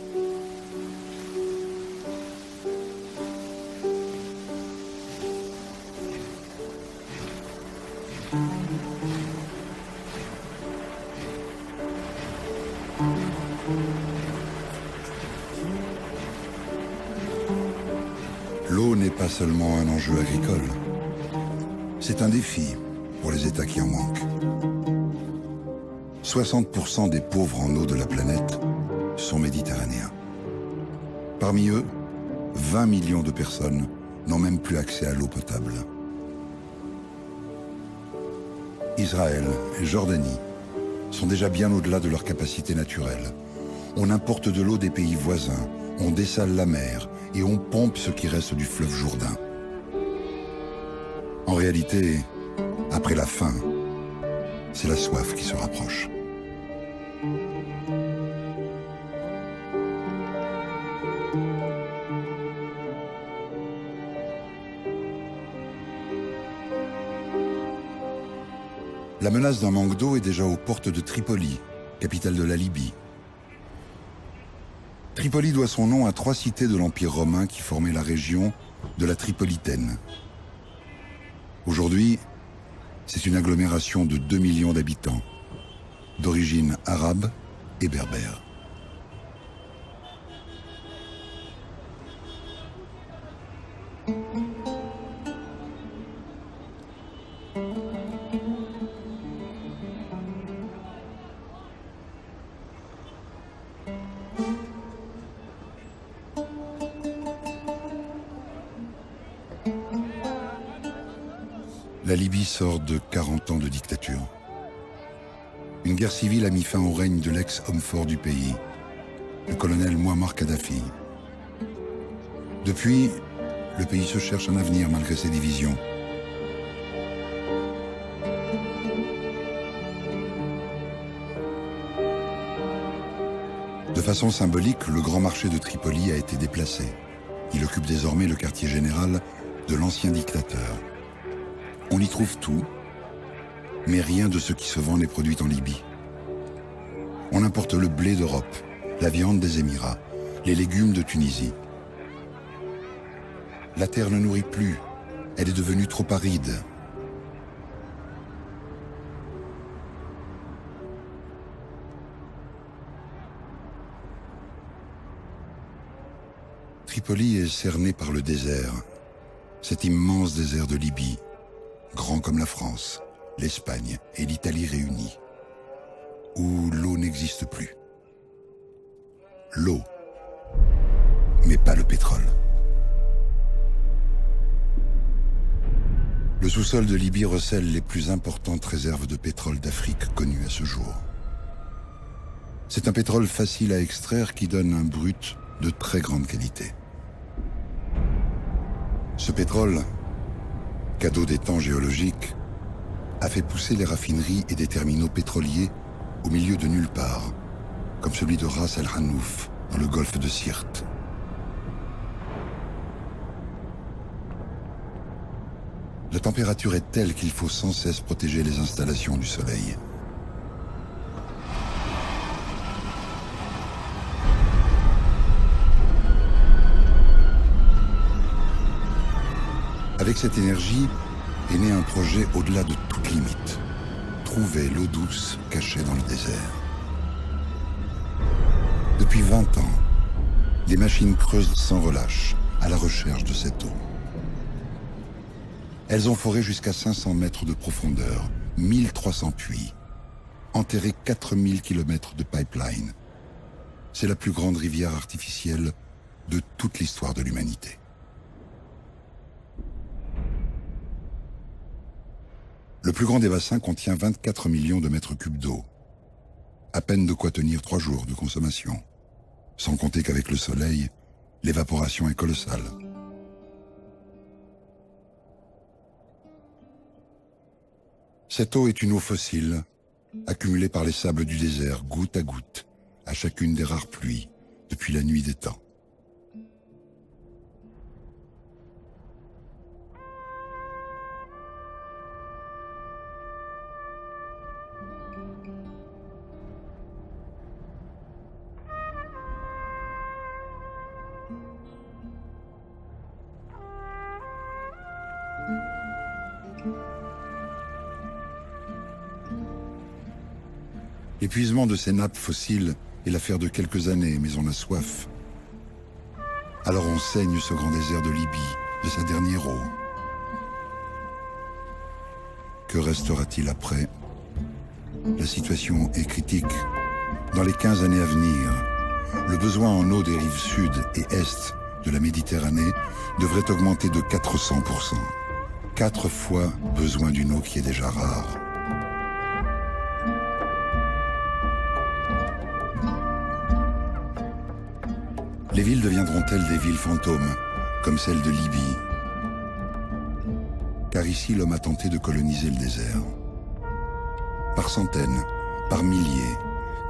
L'eau n'est pas seulement un enjeu agricole. C'est un défi pour les États qui en manquent. 60% des pauvres en eau de la planète sont méditerranéens. Parmi eux, 20 millions de personnes n'ont même plus accès à l'eau potable. Israël et Jordanie sont déjà bien au-delà de leur capacité naturelle. On importe de l'eau des pays voisins, on dessale la mer et on pompe ce qui reste du fleuve Jourdain. En réalité, après la faim, c'est la soif qui se rapproche. La menace d'un manque d'eau est déjà aux portes de Tripoli, capitale de la Libye. Tripoli doit son nom à 3 cités de l'Empire romain qui formaient la région de la Tripolitaine. Aujourd'hui, c'est une agglomération de 2 millions d'habitants, d'origine arabe et berbère. La Libye sort de 40 ans de dictature. Une guerre civile a mis fin au règne de l'ex-homme fort du pays, le colonel Mouammar Kadhafi. Depuis, le pays se cherche un avenir malgré ses divisions. De façon symbolique, le grand marché de Tripoli a été déplacé. Il occupe désormais le quartier général de l'ancien dictateur. On y trouve tout, mais rien de ce qui se vend n'est produit en Libye. On importe le blé d'Europe, la viande des Émirats, les légumes de Tunisie. La terre ne nourrit plus, elle est devenue trop aride. Tripoli est cerné par le désert, cet immense désert de Libye, grand comme la France, l'Espagne et l'Italie réunies, où l'eau n'existe plus. L'eau, mais pas le pétrole. Le sous-sol de Libye recèle les plus importantes réserves de pétrole d'Afrique connues à ce jour. C'est un pétrole facile à extraire qui donne un brut de très grande qualité. Ce pétrole, cadeau des temps géologiques, a fait pousser les raffineries et des terminaux pétroliers au milieu de nulle part, comme celui de Ras El Hanouf, dans le golfe de Sirte. La température est telle qu'il faut sans cesse protéger les installations du soleil. Avec cette énergie est né un projet au-delà de toute limite. Trouver l'eau douce cachée dans le désert. Depuis 20 ans, des machines creusent sans relâche à la recherche de cette eau. Elles ont foré jusqu'à 500 mètres de profondeur, 1300 puits, enterré 4000 km de pipeline. C'est la plus grande rivière artificielle de toute l'histoire de l'humanité. Le plus grand des bassins contient 24 millions de mètres cubes d'eau. À peine de quoi tenir 3 jours de consommation. Sans compter qu'avec le soleil, l'évaporation est colossale. Cette eau est une eau fossile, accumulée par les sables du désert, goutte à goutte, à chacune des rares pluies, depuis la nuit des temps. L'épuisement de ces nappes fossiles est l'affaire de quelques années, mais on a soif. Alors on saigne ce grand désert de Libye, de sa dernière eau. Que restera-t-il après? La situation est critique. Dans les 15 années à venir, le besoin en eau des rives sud et est de la Méditerranée devrait augmenter de 400%. 4 fois besoin d'une eau qui est déjà rare. Les villes deviendront-elles des villes fantômes, comme celle de Libye? Car ici, l'homme a tenté de coloniser le désert. Par centaines, par milliers,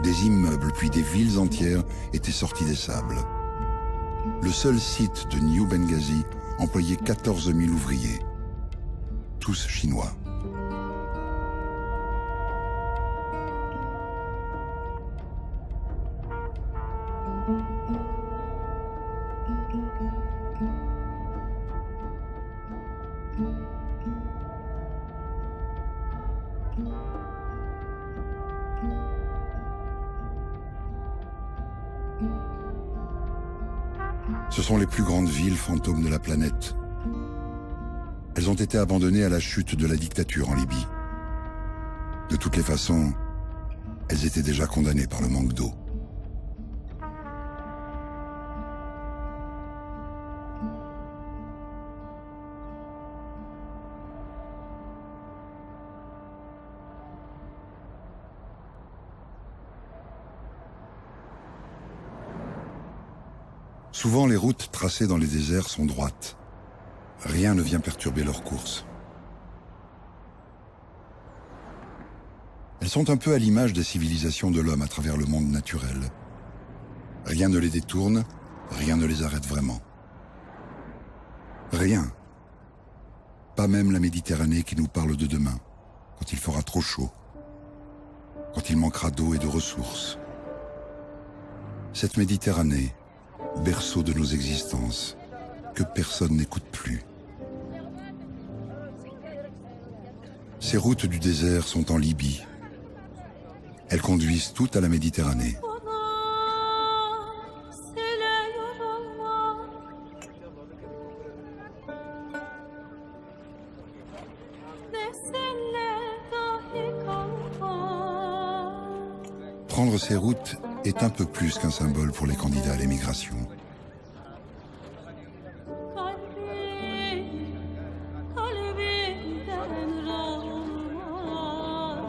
des immeubles puis des villes entières étaient sortis des sables. Le seul site de New Benghazi employait 14 000 ouvriers, tous chinois. Ce sont les plus grandes villes fantômes de la planète. Elles ont été abandonnées à la chute de la dictature en Libye. De toutes les façons, elles étaient déjà condamnées par le manque d'eau. Souvent, les routes tracées dans les déserts sont droites. Rien ne vient perturber leur course. Elles sont un peu à l'image des civilisations de l'homme à travers le monde naturel. Rien ne les détourne, rien ne les arrête vraiment. Rien. Pas même la Méditerranée qui nous parle de demain, quand il fera trop chaud, quand il manquera d'eau et de ressources. Cette Méditerranée, berceau de nos existences, que personne n'écoute plus. Ces routes du désert sont en Libye. Elles conduisent toutes à la Méditerranée. Prendre ces routes est un peu plus qu'un symbole pour les candidats à l'émigration.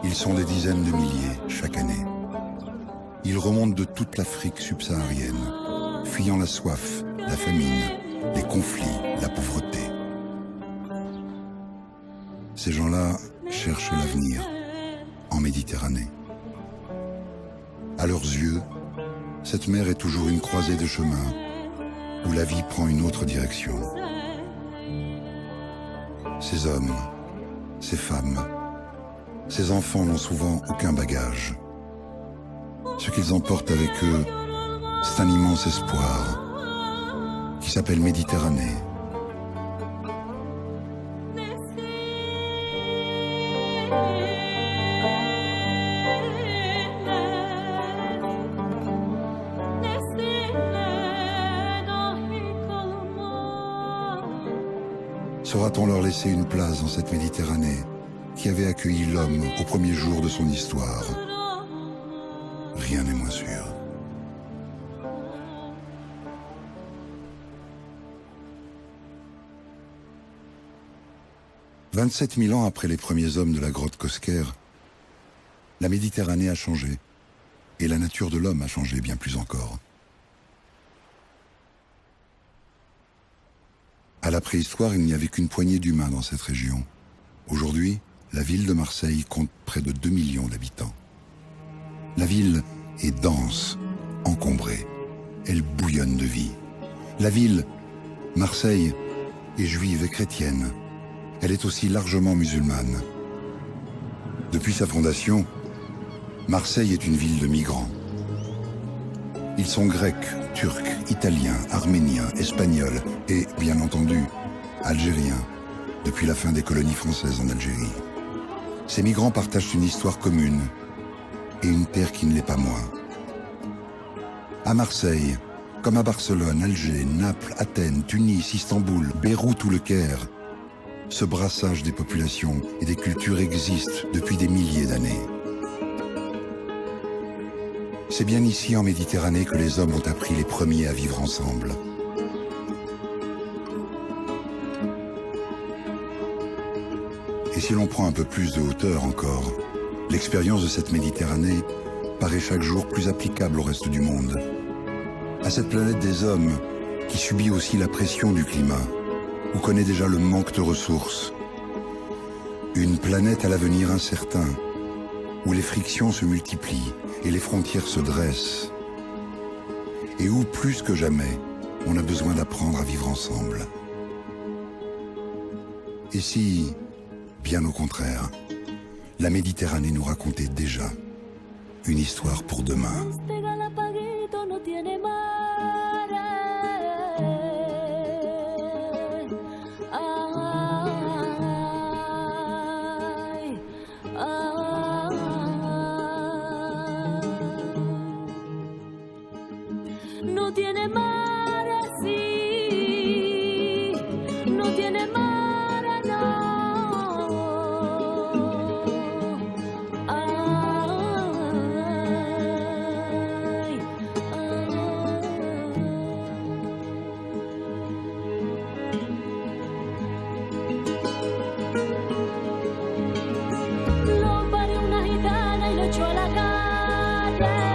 Ils sont des dizaines de milliers chaque année. Ils remontent de toute l'Afrique subsaharienne, fuyant la soif, la famine, les conflits, la pauvreté. Ces gens-là cherchent l'avenir en Méditerranée. À leurs yeux, cette mer est toujours une croisée de chemins où la vie prend une autre direction. Ces hommes, ces femmes, ces enfants n'ont souvent aucun bagage. Ce qu'ils emportent avec eux, c'est un immense espoir qui s'appelle Méditerranée. Saura-t-on leur laisser une place dans cette Méditerranée qui avait accueilli l'homme au premier jour de son histoire? Rien n'est moins sûr. « 27 000 ans après les premiers hommes de la grotte Cosquer, la Méditerranée a changé, et la nature de l'homme a changé bien plus encore. À la préhistoire, il n'y avait qu'une poignée d'humains dans cette région. Aujourd'hui, la ville de Marseille compte près de 2 millions d'habitants. La ville est dense, encombrée. Elle bouillonne de vie. La ville, Marseille, est juive et chrétienne. Elle est aussi largement musulmane. Depuis sa fondation, Marseille est une ville de migrants. Ils sont grecs, turcs, italiens, arméniens, espagnols et, bien entendu, algériens, depuis la fin des colonies françaises en Algérie. Ces migrants partagent une histoire commune et une terre qui ne l'est pas moins. À Marseille, comme à Barcelone, Alger, Naples, Athènes, Tunis, Istanbul, Beyrouth ou le Caire, ce brassage des populations et des cultures existe depuis des milliers d'années. C'est bien ici en Méditerranée que les hommes ont appris les premiers à vivre ensemble. Et si l'on prend un peu plus de hauteur encore, l'expérience de cette Méditerranée paraît chaque jour plus applicable au reste du monde. À cette planète des hommes qui subit aussi la pression du climat, ou connaît déjà le manque de ressources. Une planète à l'avenir incertain, où les frictions se multiplient et les frontières se dressent, et où, plus que jamais, on a besoin d'apprendre à vivre ensemble. Et si, bien au contraire, la Méditerranée nous racontait déjà une histoire pour demain. No tiene mar así, no tiene mar no. Ay, Lo parió una gitana y lo echó a la calle.